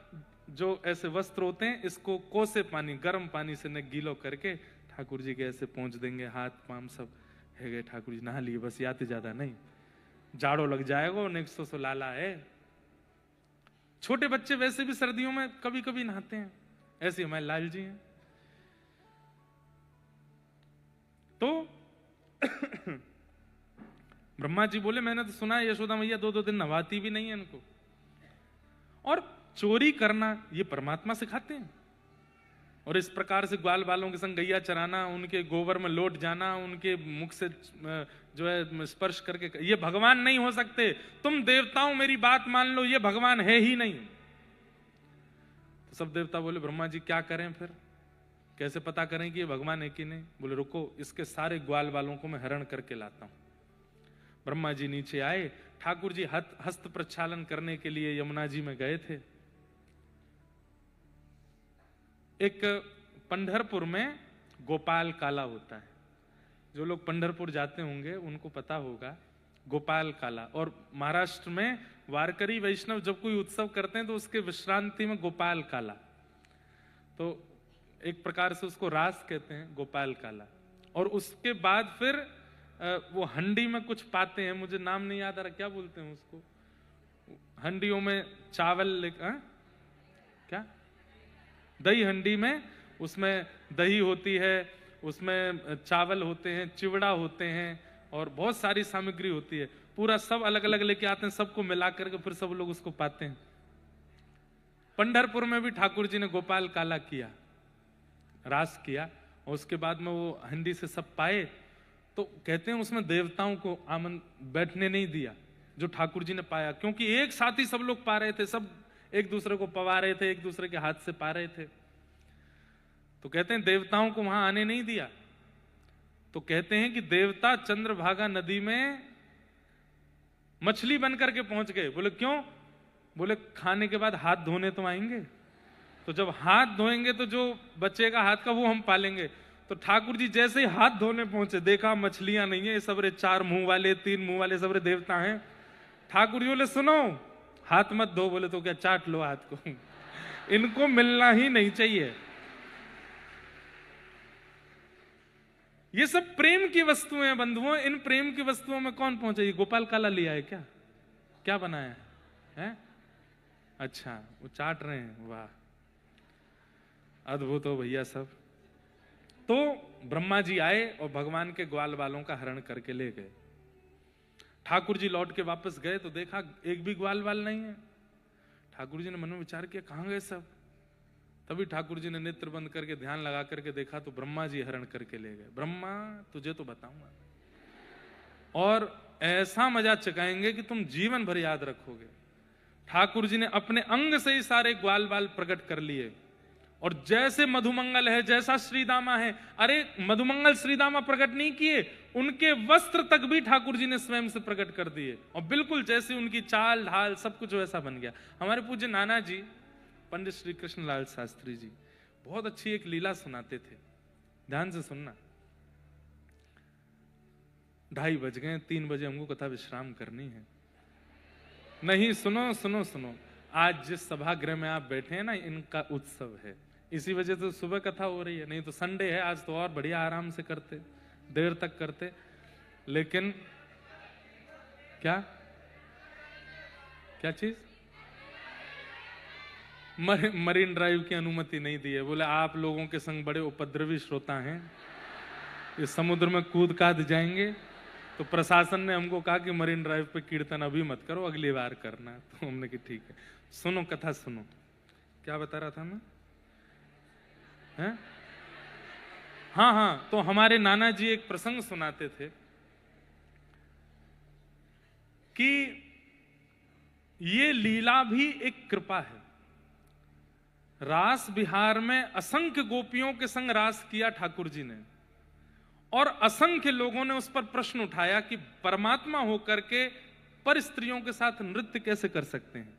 जो ऐसे वस्त्र होते हैं इसको कोसे पानी, गर्म पानी से न गीलो करके ठाकुर जी के ऐसे पहुंच देंगे, हाथ पांव सब है गए ठाकुर जी नहा लिए, बस याते ज्यादा नहीं, जाड़ो लग जाएगा और नेक्स्ट सो लाला है। छोटे बच्चे वैसे भी सर्दियों में कभी कभी नहाते हैं, ऐसे हमारे लाल जी हैं। तो ब्रह्मा जी बोले मैंने तो सुना है यशोदा मैया 2-2 दिन नहाती भी नहीं है इनको। और चोरी करना ये परमात्मा सिखाते हैं, और इस प्रकार से ग्वाल बालों के संग गैया चराना, उनके गोबर में लौट जाना, उनके मुख से जो है स्पर्श करके, ये भगवान नहीं हो सकते। तुम देवताओं मेरी बात मान लो, ये भगवान है ही नहीं। तो सब देवता बोले ब्रह्मा जी क्या करें फिर, कैसे पता करें कि ये भगवान है कि नहीं? बोले रुको, इसके सारे ग्वाल बालों को मैं हरण करके लाता हूं। ब्रह्मा जी नीचे आए, ठाकुर जी हस्त प्रक्षालन करने के लिए यमुना जी में गए थे। एक पंढरपुर में गोपाल काला होता है, जो लोग पंढरपुर जाते होंगे उनको पता होगा गोपाल काला। और महाराष्ट्र में वारकरी वैष्णव जब कोई उत्सव करते हैं तो उसके विश्रांति में गोपाल काला, तो एक प्रकार से उसको रास कहते हैं गोपाल काला। और उसके बाद फिर वो हंडी में कुछ पाते हैं, मुझे नाम नहीं याद आ रहा, क्या बोलते हैं उसको, हंडियों में चावल क्या, दही हंडी में, उसमें दही होती है, उसमें चावल होते हैं, चिवड़ा होते हैं और बहुत सारी सामग्री होती है। पूरा सब अलग अलग लेके आते हैं, सबको मिला करके फिर सब लोग उसको पाते हैं। पंढरपुर में भी ठाकुर जी ने गोपाल काला किया, रास किया, और उसके बाद में वो हंडी से सब पाए। तो कहते हैं उसमें देवताओं को बैठने नहीं दिया जो ठाकुर जी ने पाया, क्योंकि एक साथ ही सब लोग पा रहे थे, सब एक दूसरे को पवा रहे थे, एक दूसरे के हाथ से पा रहे थे। तो कहते हैं देवताओं को वहां आने नहीं दिया। तो कहते हैं कि देवता चंद्रभागा नदी में मछली बन करके पहुंच गए। बोले क्यों? बोले खाने के बाद हाथ धोने तो आएंगे, तो जब हाथ धोएंगे तो जो बचेगा हाथ का वो हम पालेंगे। तो ठाकुर जी जैसे ही हाथ धोने पहुंचे, देखा मछलियां नहीं है, ये सबरे 4 मुंह वाले 3 मुंह वाले सबरे देवता हैं। ठाकुर जी बोले सुनो, हाथ मत धो। बोले तो क्या चाट लो हाथ को, इनको मिलना ही नहीं चाहिए। ये सब प्रेम की वस्तुएं हैं बंधुओं, इन प्रेम की वस्तुओं में कौन पहुंचे? ये गोपाल काला लिया है क्या? क्या बनाया है? अच्छा, वो चाट रहे हैं, वाह अद्भुत हो भैया सब। तो ब्रह्मा जी आए और भगवान के ग्वाल बालों का हरण करके ले गए। ठाकुर जी लौट के वापस गए तो देखा एक भी ग्वाल बाल नहीं है। ठाकुर जी ने मन में विचार किया कहां गए सब। तभी ठाकुर जी ने नेत्र बंद करके ध्यान लगा करके देखा तो ब्रह्मा जी हरण करके ले गए। ब्रह्मा तुझे तो बताऊंगा, और ऐसा मजा चकाएंगे कि तुम जीवन भर याद रखोगे। ठाकुर जी ने अपने अंग से ही सारे ग्वाल बाल प्रकट कर लिए, और जैसे मधुमंगल है, जैसा श्रीदामा है, अरे मधुमंगल श्रीदामा प्रकट नहीं किए, उनके वस्त्र तक भी ठाकुर जी ने स्वयं से प्रकट कर दिए, और बिल्कुल जैसे उनकी चाल ढाल सब कुछ वैसा बन गया। हमारे पूज्य नाना जी पंडित श्री कृष्ण लाल शास्त्री जी बहुत अच्छी एक लीला सुनाते थे, ध्यान से सुनना। 2:30 बज गए, 3 बजे हमको कथा विश्राम करनी है। नहीं, सुनो सुनो सुनो, आज जिस सभागृह में आप बैठे हैं ना, इनका उत्सव है, इसी वजह से सुबह कथा हो रही है। नहीं तो संडे है, आज तो और बढ़िया आराम से करते, देर तक करते। लेकिन क्या क्या चीज, मरीन ड्राइव की अनुमति नहीं दी है। बोले आप लोगों के संग बड़े उपद्रवी श्रोता हैं, ये समुद्र में कूद काद जाएंगे। तो प्रशासन ने हमको कहा कि मरीन ड्राइव पे कीर्तन अभी मत करो, अगली बार करना। तो हमने कहा ठीक है, सुनो कथा सुनो। क्या बता रहा था मैं? हाँ, तो हमारे नाना जी एक प्रसंग सुनाते थे कि ये लीला भी एक कृपा है। रास बिहार में असंख्य गोपियों के संग रास किया ठाकुर जी ने, और असंख्य लोगों ने उस पर प्रश्न उठाया कि परमात्मा होकर के पर स्त्रियों के साथ नृत्य कैसे कर सकते हैं।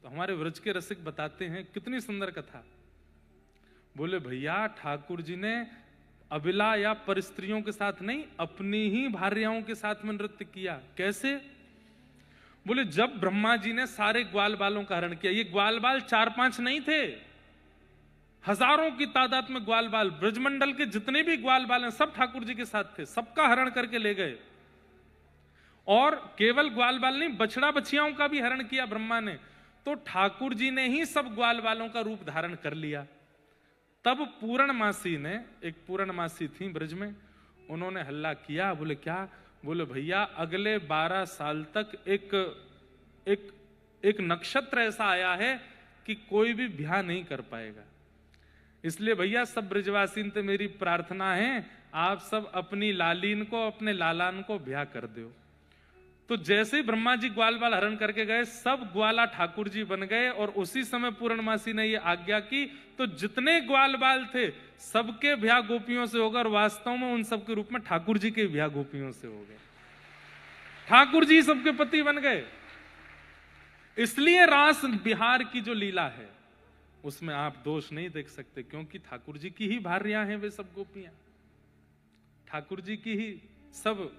तो हमारे व्रज के रसिक बताते हैं कितनी सुंदर कथा। बोले भैया ठाकुर जी ने अबिला या पर स्त्रियों के साथ नहीं, अपनी ही भार्याओं के साथ में नृत्य किया। कैसे? बोले जब ब्रह्मा जी ने सारे ग्वाल बालों का हरण किया, ये ग्वाल बाल 4-5 नहीं थे, हजारों की तादाद में ग्वाल बाल, ब्रजमंडल के जितने भी ग्वाल बाल हैं सब ठाकुर जी के साथ थे, सबका हरण करके ले गए। और केवल ग्वाल बाल नहीं, बछड़ा बछियाओं का भी हरण किया ब्रह्मा ने। तो ठाकुर जी ने ही सब ग्वाल बालों का रूप धारण कर लिया। तब पूर्णमासी ने, एक पूर्णमासी थी ब्रज में, उन्होंने हल्ला किया। बोले क्या? बोले भैया अगले 12 साल तक एक नक्षत्र ऐसा आया है कि कोई भी ब्याह नहीं कर पाएगा। इसलिए भैया सब ब्रजवासीन से मेरी प्रार्थना है, आप सब अपनी लालीन को, अपने लालान को ब्याह कर दो। तो जैसे ही ब्रह्मा जी ग्वाल बाल हरण करके गए, सब ग्वाला ठाकुर जी बन गए। और उसी समय पूर्णमासी ने यह आज्ञा की, तो जितने ग्वाल बाल थे सबके ब्याह गोपियों से होगा। और वास्तव में उन सबके रूप में ठाकुर जी के ब्याह गोपियों से हो गए। ठाकुर जी सबके पति बन गए। इसलिए रास बिहार की जो लीला है उसमें आप दोष नहीं देख सकते, क्योंकि ठाकुर जी की ही भार्या हैं वे सब गोपियां, ठाकुर जी की ही सब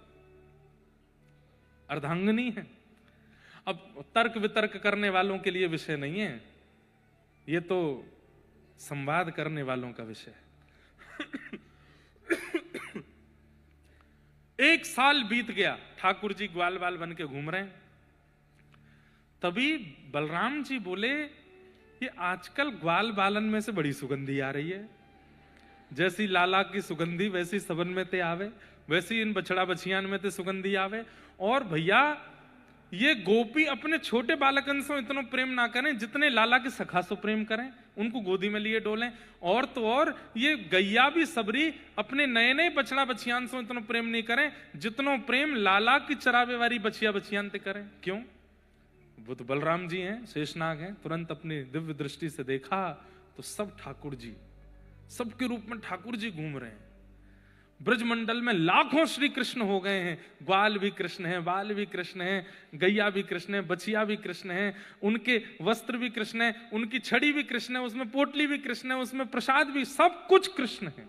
अर्धांगिनी है। अब तर्क वितर्क करने वालों के लिए विषय नहीं है, ये तो संवाद करने वालों का विषय है। एक साल बीत गया, ठाकुर जी ग्वाल बाल बन के घूम रहे हैं। तभी बलराम जी बोले, ये आजकल ग्वाल बालन में से बड़ी सुगंधी आ रही है। जैसी लाला की सुगंधी वैसी सबन में ते आवे, वैसी इन बछड़ा बछियान में ते सुगंधी आवे। और भैया ये गोपी अपने छोटे बालकन से इतना प्रेम ना करें जितने लाला के सखा से प्रेम करें, उनको गोदी में लिए डोलें। और तो और ये गैया भी सबरी अपने नए नए बछड़ा बछियान से इतना प्रेम नहीं करें जितना प्रेम लाला की चरावे वाली बछिया बछियान ते करें। क्यों? वो तो बलराम जी हैं, शेषनाग हैं। तुरंत अपनी दिव्य दृष्टि से देखा तो सब ठाकुर जी, सबके रूप में ठाकुर जी घूम रहे हैं। ब्रजमंडल में लाखों श्री कृष्ण हो गए हैं। ग्वाल भी कृष्ण हैं, बाल भी कृष्ण हैं, गैया भी कृष्ण है, बछिया भी कृष्ण है, उनके वस्त्र भी कृष्ण है, उनकी छड़ी भी कृष्ण है, उसमें पोटली भी कृष्ण है, उसमें प्रसाद भी, सब कुछ कृष्ण है।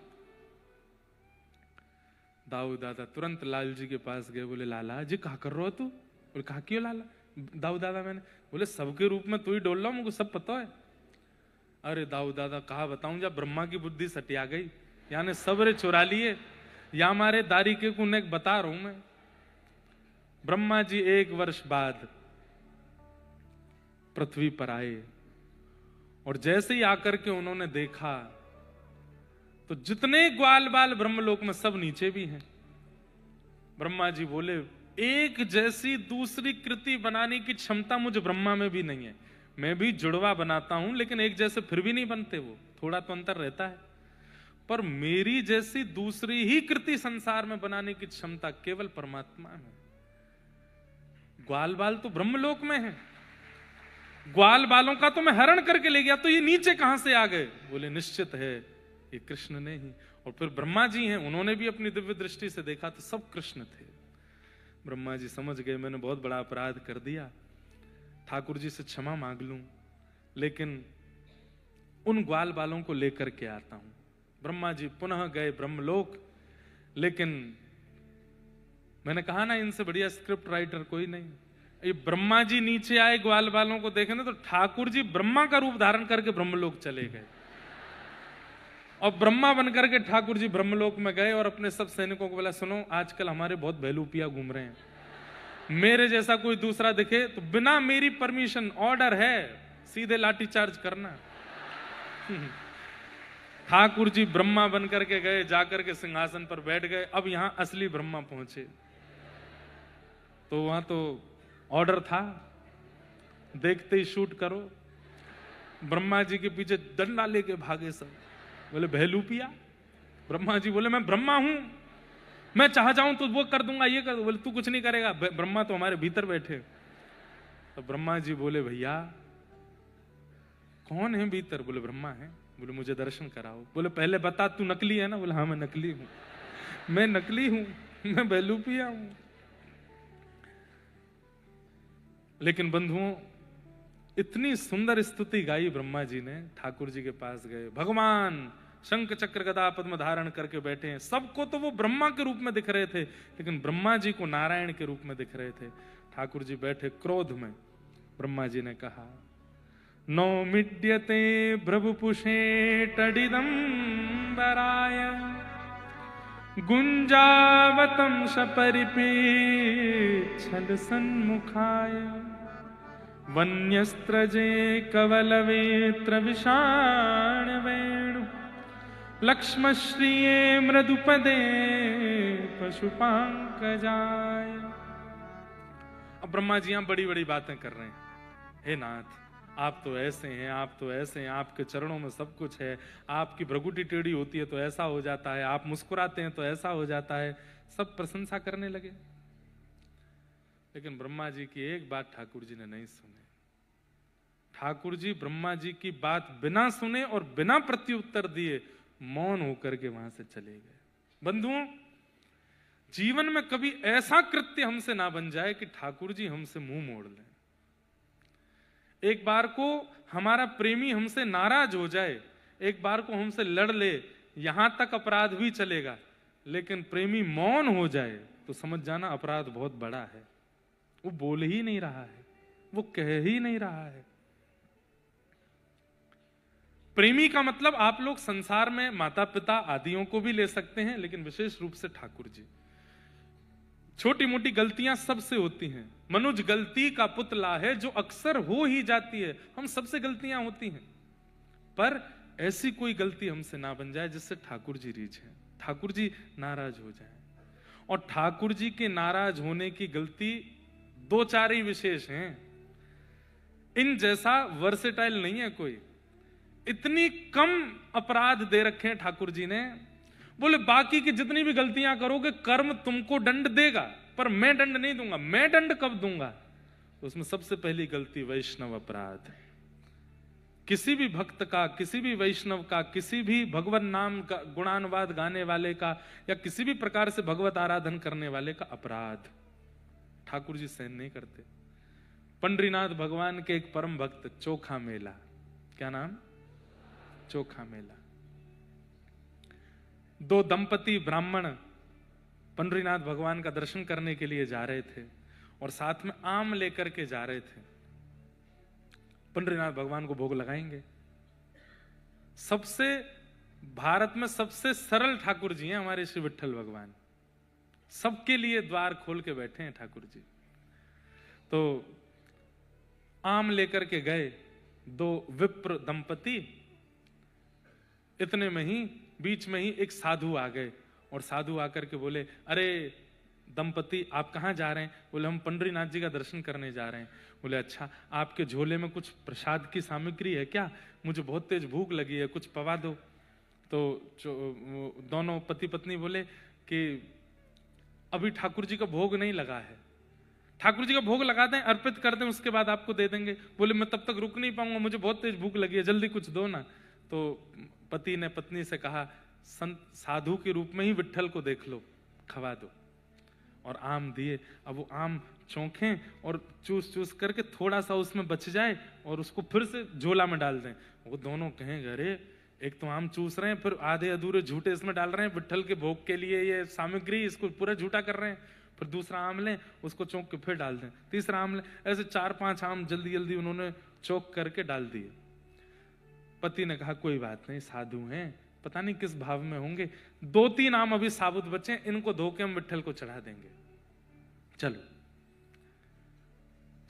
दाऊ दादा तुरंत लाल जी के पास गए। बोले लाला जी कहा कर रहे हो तू? बोले कहा क्यों लाला? दाऊ दादा मैंने, बोले सबके रूप में तू ही डोल रहा, मुझको सब पता है। अरे दाऊ दादा कहा बताऊं, जब ब्रह्मा की बुद्धि सटिया गई, यानी सबरे चुरा लिए, या हमारे दारी के कुन बता रहा हूं मैं। ब्रह्मा जी 1 वर्ष बाद पृथ्वी पर आए और जैसे ही आकर के उन्होंने देखा तो जितने ग्वाल बाल ब्रह्मलोक में सब नीचे भी हैं। ब्रह्मा जी बोले एक जैसी दूसरी कृति बनाने की क्षमता मुझे ब्रह्मा में भी नहीं है। मैं भी जुड़वा बनाता हूं लेकिन एक जैसे फिर भी नहीं बनते, वो थोड़ा तो अंतर रहता है। पर मेरी जैसी दूसरी ही कृति संसार में बनाने की क्षमता केवल परमात्मा में। ग्वाल बाल तो ब्रह्मलोक में है, ग्वाल बालों का तो मैं हरण करके ले गया, तो ये नीचे कहां से आ गए? बोले निश्चित है ये कृष्ण ने ही। और फिर ब्रह्मा जी हैं, उन्होंने भी अपनी दिव्य दृष्टि से देखा तो सब कृष्ण थे। ब्रह्मा जी समझ गए मैंने बहुत बड़ा अपराध कर दिया, ठाकुर जी से क्षमा मांग लूं, लेकिन उन ग्वाल बालों को लेकर के आता हूं। ब्रह्मा जी पुनः गए ब्रह्मलोक, लेकिन मैंने कहा ना इनसे बढ़िया स्क्रिप्ट राइटर कोई नहीं। ये ब्रह्मा जी नीचे आए ग्वाल बालों को देखने, तो ठाकुर जी ब्रह्मा का रूप धारण करके ब्रह्मलोक चले गए और ब्रह्मा बनकर के ठाकुर जी ब्रह्मलोक में गए और अपने सब सैनिकों को बोला सुनो आजकल हमारे बहुत बहलूपिया घूम रहे हैं, मेरे जैसा कोई दूसरा दिखे तो बिना मेरी परमिशन, ऑर्डर है, सीधे लाठी चार्ज करना। ठाकुर जी ब्रह्मा बनकर के गए, जाकर के सिंहासन पर बैठ गए। अब यहां असली ब्रह्मा पहुंचे तो वहां तो ऑर्डर था, देखते ही शूट करो। ब्रह्मा जी के पीछे डंडा लेके भागे सब, बोले बहलूपिया। ब्रह्मा जी बोले मैं ब्रह्मा हूं, मैं चाह जाऊं तो वो कर दूंगा, ये कर दूंगा। बोले तू कुछ नहीं करेगा, ब्रह्मा तो हमारे भीतर बैठे। तो ब्रह्मा जी बोले भैया कौन है भीतर? बोले ब्रह्मा है। बोले मुझे दर्शन कराओ। बोले पहले बता तू नकली है ना? बोले हाँ मैं नकली हूं, मैं नकली हूं, मैं बहलूपिया हूं। लेकिन बंधुओं इतनी सुंदर स्तुति गाई ब्रह्मा जी ने। ठाकुर जी के पास गए, भगवान शंख चक्र गदा पद्म धारण करके बैठे हैं। सबको तो वो ब्रह्मा के रूप में दिख रहे थे, लेकिन ब्रह्मा जी को नारायण के रूप में दिख रहे थे। ठाकुर जी बैठे क्रोध में। ब्रह्मा जी ने कहा नौमिड्यते भ्रभुपुषेटडिदम्बराय गुञ्जावतं सपरिपेच्छल सन्मुखाय वन्यस्त्रजे कवलवेत्र विषाण वेणु लक्ष्मश्रिये मृदुपदे पशुपांकजाय। अब ब्रह्मा जी यहां बड़ी बड़ी बातें कर रहे हैं। हे नाथ, आप तो ऐसे हैं, आप तो ऐसे हैं, आपके चरणों में सब कुछ है, आपकी भ्रगुटी टेढ़ी होती है तो ऐसा हो जाता है, आप मुस्कुराते हैं तो ऐसा हो जाता है। सब प्रशंसा करने लगे। लेकिन ब्रह्मा जी की एक बात ठाकुर जी ने नहीं सुनी। ठाकुर जी ब्रह्मा जी की बात बिना सुने और बिना प्रत्युत्तर दिए मौन होकर के वहां से चले गए। बंधुओं, जीवन में कभी ऐसा कृत्य हमसे ना बन जाए कि ठाकुर जी हमसे मुंह मोड़ लें। एक बार को हमारा प्रेमी हमसे नाराज हो जाए, एक बार को हमसे लड़ ले, यहां तक अपराध भी चलेगा, लेकिन प्रेमी मौन हो जाए तो समझ जाना अपराध बहुत बड़ा है। वो बोल ही नहीं रहा है, वो कह ही नहीं रहा है। प्रेमी का मतलब आप लोग संसार में माता पिता आदियों को भी ले सकते हैं, लेकिन विशेष रूप से ठाकुर जी। छोटी मोटी गलतियां सबसे होती हैं। मनुज गलती का पुतला है जो अक्सर हो ही जाती है। हम सबसे गलतियां होती हैं, पर ऐसी कोई गलती हमसे ना बन जाए जिससे ठाकुर जी रीझें, ठाकुर जी नाराज हो जाएं। और ठाकुर जी के नाराज होने की गलती दो चार ही विशेष हैं। इन जैसा वर्सेटाइल नहीं है कोई। इतनी कम अपराध दे रखे हैं ठाकुर जी ने, बोले बाकी की जितनी भी गलतियां करोगे कर्म तुमको दंड देगा, पर मैं दंड नहीं दूंगा। मैं दंड कब दूंगा? तो उसमें सबसे पहली गलती वैष्णव अपराध। किसी भी भक्त का, किसी भी वैष्णव का, किसी भी भगवत नाम का गुणानुवाद गाने वाले का, या किसी भी प्रकार से भगवत आराधन करने वाले का अपराध ठाकुर जी सहन नहीं करते। पंडरीनाथ भगवान के एक परम भक्त चोखा मेला, क्या नाम? चोखा मेला। दो दंपति ब्राह्मण पंडरीनाथ भगवान का दर्शन करने के लिए जा रहे थे और साथ में आम लेकर के जा रहे थे। पंडरीनाथ भगवान को भोग लगाएंगे। सबसे भारत में सबसे सरल ठाकुर जी हैं हमारे श्री विट्ठल भगवान। सबके लिए द्वार खोल के बैठे हैं ठाकुर जी। तो आम लेकर के गए दो विप्र दंपति। इतने में ही बीच में ही एक साधु आ गए और साधु आकर के बोले, अरे दंपति आप कहाँ जा रहे हैं? बोले हम पंडरीनाथ जी का दर्शन करने जा रहे हैं। बोले अच्छा, आपके झोले में कुछ प्रसाद की सामग्री है क्या? मुझे बहुत तेज भूख लगी है, कुछ पवा दो। तो दोनों पति पत्नी बोले कि अभी ठाकुर जी का भोग नहीं लगा है, ठाकुर जी का भोग लगा दें, अर्पित कर दें, उसके बाद आपको दे देंगे। बोले मैं तब तक रुक नहीं पाऊंगा, मुझे बहुत तेज भूख लगी है, जल्दी कुछ दो ना। तो पति ने पत्नी से कहा, संत साधु के रूप में ही विट्ठल को देख लो, खवा दो। और आम दिए। अब वो आम चौंखें और चूस चूस करके थोड़ा सा उसमें बच जाए और उसको फिर से झोला में डाल दें। वो दोनों कहेंगे, अरे एक तो आम चूस रहे हैं, फिर आधे अधूरे झूठे इसमें डाल रहे हैं, विट्ठल के भोग के लिए ये सामग्री, इसको पूरा झूठा कर रहे हैं। फिर दूसरा आम लें, उसको चौंक के फिर डाल दें, तीसरा आम लें, ऐसे 4-5 आम जल्दी जल्दी उन्होंने चौंक करके डाल दिए। पति ने कहा कोई बात नहीं, साधु हैं, पता नहीं किस भाव में होंगे, 2-3 आम अभी साबुत बचे, इनको धो के हम विट्ठल को चढ़ा देंगे, चलो।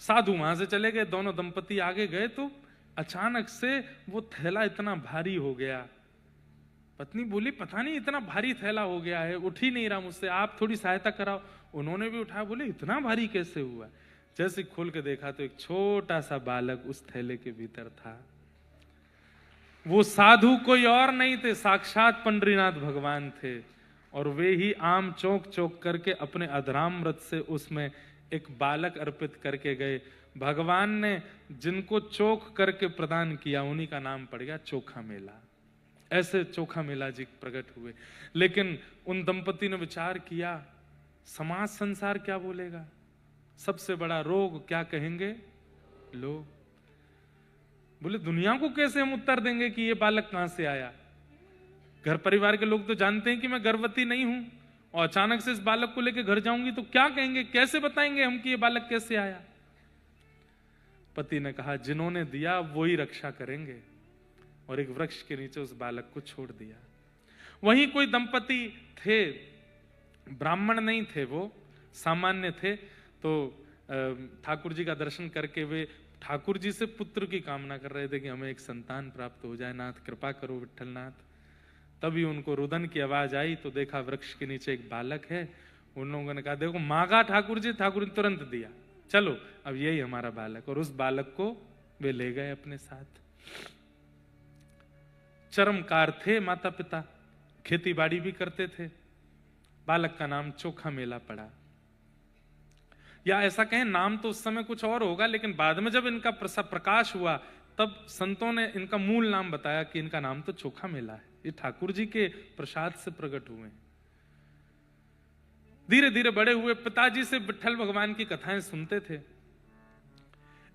साधु वहां से चले गए। दोनों दंपति आगे गए तो अचानक से वो थैला इतना भारी हो गया। पत्नी बोली पता नहीं इतना भारी थैला हो गया है, उठ ही नहीं रहा मुझसे, आप थोड़ी सहायता कराओ। उन्होंने भी उठाया। बोले इतना भारी कैसे हुआ? जैसे खोल के देखा तो एक छोटा सा बालक उस थैले के भीतर था। वो साधु कोई और नहीं थे, साक्षात पंडरीनाथ भगवान थे। और वे ही आम चौंक चौंक करके अपने अधरामृत से उसमें एक बालक अर्पित करके गए। भगवान ने जिनको चोख करके प्रदान किया उन्हीं का नाम पड़ गया चोखा मेला। ऐसे चोखा मेला जी प्रकट हुए। लेकिन उन दंपति ने विचार किया, समाज संसार क्या बोलेगा, सबसे बड़ा रोग क्या कहेंगे लोग। बोले दुनिया को कैसे हम उत्तर देंगे कि ये बालक कहां से आया? घर परिवार के लोग तो जानते हैं कि मैं गर्भवती नहीं हूं, और अचानक से इस बालक को लेकर घर जाऊंगी तो क्या कहेंगे, कैसे बताएंगे हम कि ये बालक कैसे आया? पति ने कहा जिन्होंने दिया वो ही रक्षा करेंगे, और एक वृक्ष के नीचे उस बालक को छोड़ दिया। वहीं कोई दंपति थे, ब्राह्मण नहीं थे, वो सामान्य थे, तो ठाकुर जी का दर्शन करके वे ठाकुर जी से पुत्र की कामना कर रहे थे कि हमें एक संतान प्राप्त हो जाए, नाथ कृपा करो विठ्ठल नाथ। तभी उनको रुदन की आवाज आई तो देखा वृक्ष के नीचे एक बालक है। उन लोगों ने कहा देखो मांगा ठाकुर जी ने तुरंत दिया, चलो अब यही हमारा बालक। और उस बालक को वे ले गए अपने साथ। चरमकार थे माता पिता, खेती बाड़ी भी करते थे। बालक का नाम चोखा मेला पड़ा, या ऐसा कहें नाम तो उस समय कुछ और होगा, लेकिन बाद में जब इनका प्रकाश हुआ तब संतों ने इनका मूल नाम बताया कि इनका नाम तो चोखा मेला है, ये ठाकुर जी के प्रसाद से प्रकट हुए हैं। धीरे धीरे बड़े हुए, पिताजी से विठ्ठल भगवान की कथाएं सुनते थे।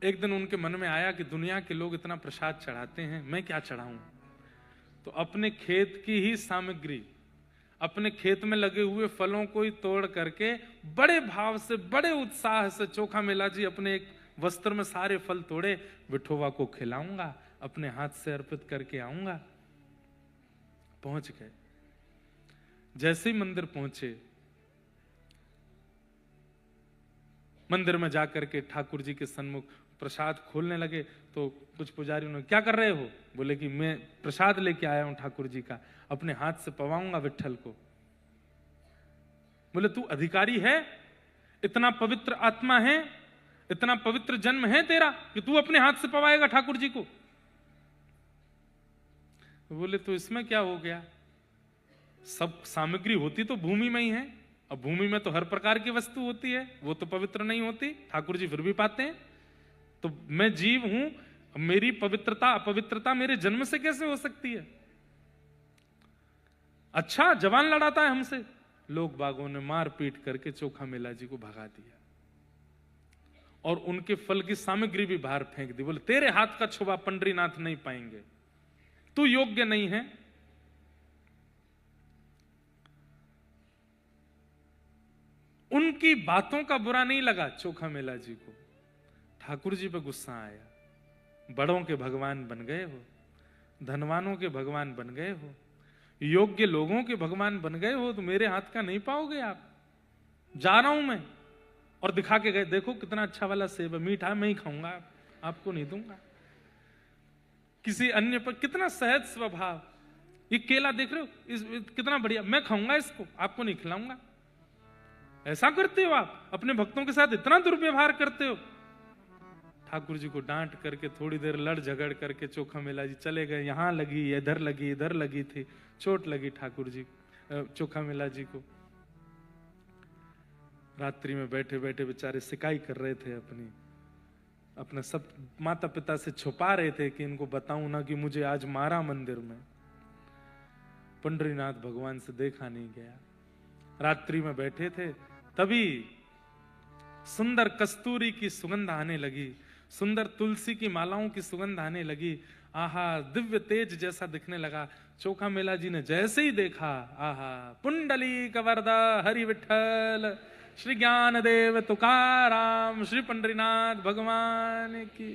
एक दिन उनके मन में आया कि दुनिया के लोग इतना प्रसाद चढ़ाते हैं, मैं क्या चढ़ाऊं। तो अपने खेत की ही सामग्री, अपने खेत में लगे हुए फलों को ही तोड़ करके बड़े भाव से, बड़े उत्साह से चोखा मेला जी अपने एक वस्त्र में सारे फल तोड़े, विठोबा को खिलाऊंगा, अपने हाथ से अर्पित करके आऊंगा। पहुंच गए। जैसे ही मंदिर पहुंचे, मंदिर में जाकर के ठाकुर जी के सन्मुख प्रसाद खोलने लगे तो कुछ पुजारी ने क्या कर रहे हो, बोले कि मैं प्रसाद लेके आया हूं ठाकुर जी का, अपने हाथ से पवाऊंगा विठ्ठल को। बोले तू अधिकारी है, इतना पवित्र आत्मा है, इतना पवित्र जन्म है तेरा कि तू अपने हाथ से पवाएगा ठाकुर जी को। बोले तो इसमें क्या हो गया, सब सामग्री होती तो भूमि में ही है, अब भूमि में तो हर प्रकार की वस्तु होती है, वो तो पवित्र नहीं होती, ठाकुर जी फिर भी पाते हैं। तो मैं जीव हूं, मेरी पवित्रता अपवित्रता मेरे जन्म से कैसे हो सकती है। अच्छा जवान लड़ाता है हमसे। लोग बागों ने मार पीट करके चोखा मेला जी को भगा दिया और उनके फल की सामग्री भी बाहर फेंक दी। बोले तेरे हाथ का छुआ पंडरीनाथ नहीं पाएंगे, तू योग्य नहीं है। उनकी बातों का बुरा नहीं लगा चोखा मेला जी को, ठाकुर जी पे गुस्सा आया। बड़ों के भगवान बन गए हो, धनवानों के भगवान बन गए हो, योग्य लोगों के भगवान बन गए हो, तो मेरे हाथ का नहीं पाओगे आप। जा रहा हूं मैं। और दिखा के गए, देखो कितना अच्छा वाला सेब है, मीठा है, मैं ही खाऊंगा, आपको नहीं दूंगा। किसी अन्य पर कितना सहज स्वभाव। ये केला देख रहे हो, कितना बढ़िया, मैं खाऊंगा इसको, आपको नहीं खिलाऊंगा। ऐसा करते हो आप, अपने भक्तों के साथ इतना दुर्व्यवहार करते हो। ठाकुर जी को डांट करके थोड़ी देर लड़ झगड़ करके चोखा मेला जी चले गए। यहां लगी, इधर लगी थी, चोट लगी ठाकुर जी चोखा मेला जी को। रात्रि में बैठे बैठे बेचारे सिकाई कर रहे थे, अपने सब माता पिता से छुपा रहे थे कि इनको बताऊं ना कि मुझे आज मारा मंदिर में। पंडरीनाथ भगवान से देखा नहीं गया। रात्रि में बैठे थे, तभी सुंदर कस्तूरी की सुगंध आने लगी, सुंदर तुलसी की मालाओं की सुगंध आने लगी। आहा, दिव्य तेज जैसा दिखने लगा। चोखा मेला जी ने जैसे ही देखा, आहा, पुंडलीक वरदा हरि विठ्ठल, श्री ज्ञान देव तुकाराम, श्री पंडरीनाथ भगवान की।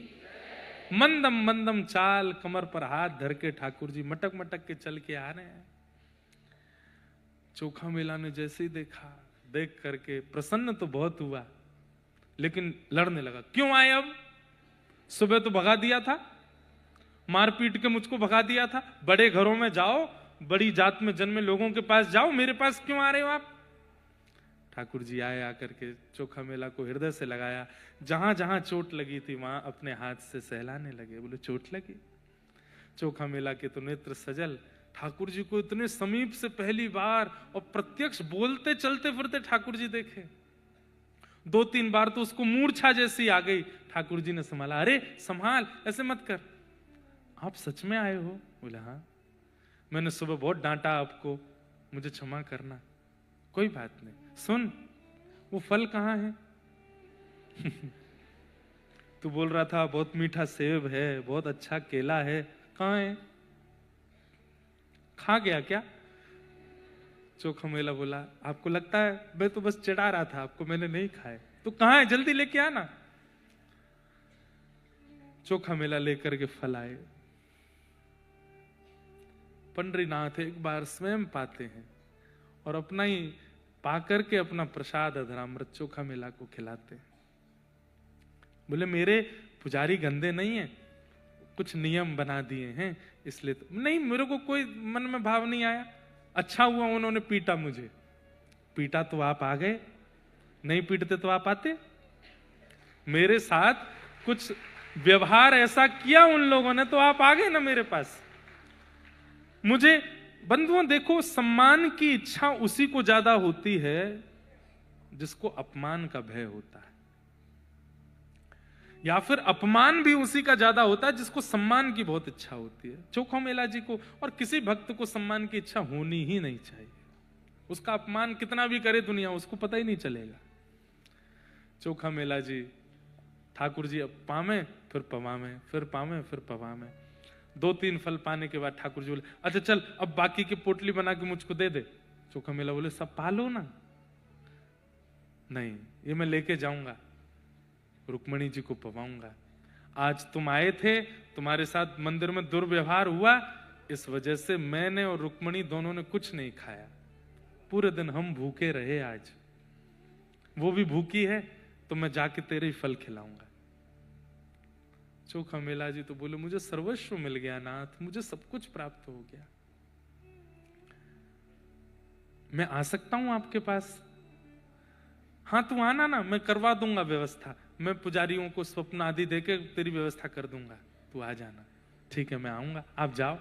मंदम मंदम चाल, कमर पर हाथ धर के ठाकुर जी मटक मटक के चल के आ रहे हैं। चोखा मेला ने जैसे ही देखा, देख करके प्रसन्न तो बहुत हुआ, लेकिन लड़ने लगा। क्यों आए अब? सुबह तो भगा दिया था, मार पीट के मुझको भगा दिया था। बड़े घरों में जाओ, बड़ी जात में जन्मे लोगों के पास जाओ, मेरे पास क्यों आ रहे हो आप? ठाकुर जी आए, आकर के चोखा मेला को हृदय से लगाया। जहां जहां चोट लगी थी वहां अपने हाथ से सहलाने लगे। बोले चोट लगी? चोखा मेला के तो नेत्र सजल। ठाकुर जी को इतने समीप से पहली बार और प्रत्यक्ष बोलते चलते फिरते ठाकुर जी देखे। 2-3 बार तो उसको मूर्छा जैसी आ गई। ठाकुर जी ने संभाला, अरे संभाल, ऐसे मत कर, आप सच में आए हो? बोले हाँ, मैंने सुबह बहुत डांटा आपको, मुझे क्षमा करना। कोई बात नहीं, सुन वो फल कहाँ है? तू बोल रहा था बहुत मीठा सेब है, बहुत अच्छा केला है, कहाँ है? खा गया क्या? चोखा मेला बोला, आपको लगता है मैं तो बस चिढ़ा रहा था आपको, मैंने नहीं खाए। तो कहाँ है, जल्दी लेके आना। चोखा मेला लेकर के फल आए। पंडरीनाथ एक बार स्वयं पाते हैं और अपना ही पाकर के अपना प्रसाद अधरामृत चोखा मेला को खिलाते हैं। बोले मेरे पुजारी गंदे नहीं है, कुछ नियम बना दिए हैं इसलिए तो नहीं, मेरे को कोई मन में भाव नहीं आया। अच्छा हुआ उन्होंने पीटा मुझे, पीटा तो आप आ गए, नहीं पीटते तो आप आते। मेरे साथ कुछ व्यवहार ऐसा किया उन लोगों ने तो आप आ गए ना मेरे पास। मुझे बंधुओं देखो, सम्मान की इच्छा उसी को ज्यादा होती है जिसको अपमान का भय होता है, या फिर अपमान भी उसी का ज्यादा होता है जिसको सम्मान की बहुत इच्छा होती है। चोखा मेला जी को और किसी भक्त को सम्मान की इच्छा होनी ही नहीं चाहिए। उसका अपमान कितना भी करे दुनिया, उसको पता ही नहीं चलेगा। चोखा मेला जी ठाकुर जी अब पावे फिर पवावे, फिर पावे फिर पवावे। 2-3 फल पाने के बाद ठाकुर जी बोले अच्छा चल अब बाकी की पोटली बना के मुझको दे दे। चोखा मेला बोले सब पालो ना। नहीं, ये मैं लेके जाऊंगा, रुक्मणी जी को पवाऊंगा। आज तुम आए थे, तुम्हारे साथ मंदिर में दुर्व्यवहार हुआ, इस वजह से मैंने और रुक्मणी दोनों ने कुछ नहीं खाया। पूरे दिन हम भूखे रहे, आज वो भी भूखी है, तो मैं जाके तेरे ही फल खिलाऊंगा। चोखा मेला जी तो बोले मुझे सर्वस्व मिल गया नाथ, मुझे सब कुछ प्राप्त हो गया, मैं आ सकता हूं आपके पास? हाँ तू आना ना, मैं करवा दूंगा व्यवस्था, मैं पुजारियों को स्वप्न आदि देके तेरी व्यवस्था कर दूंगा, तू आ जाना। ठीक है मैं आऊंगा, आप जाओ।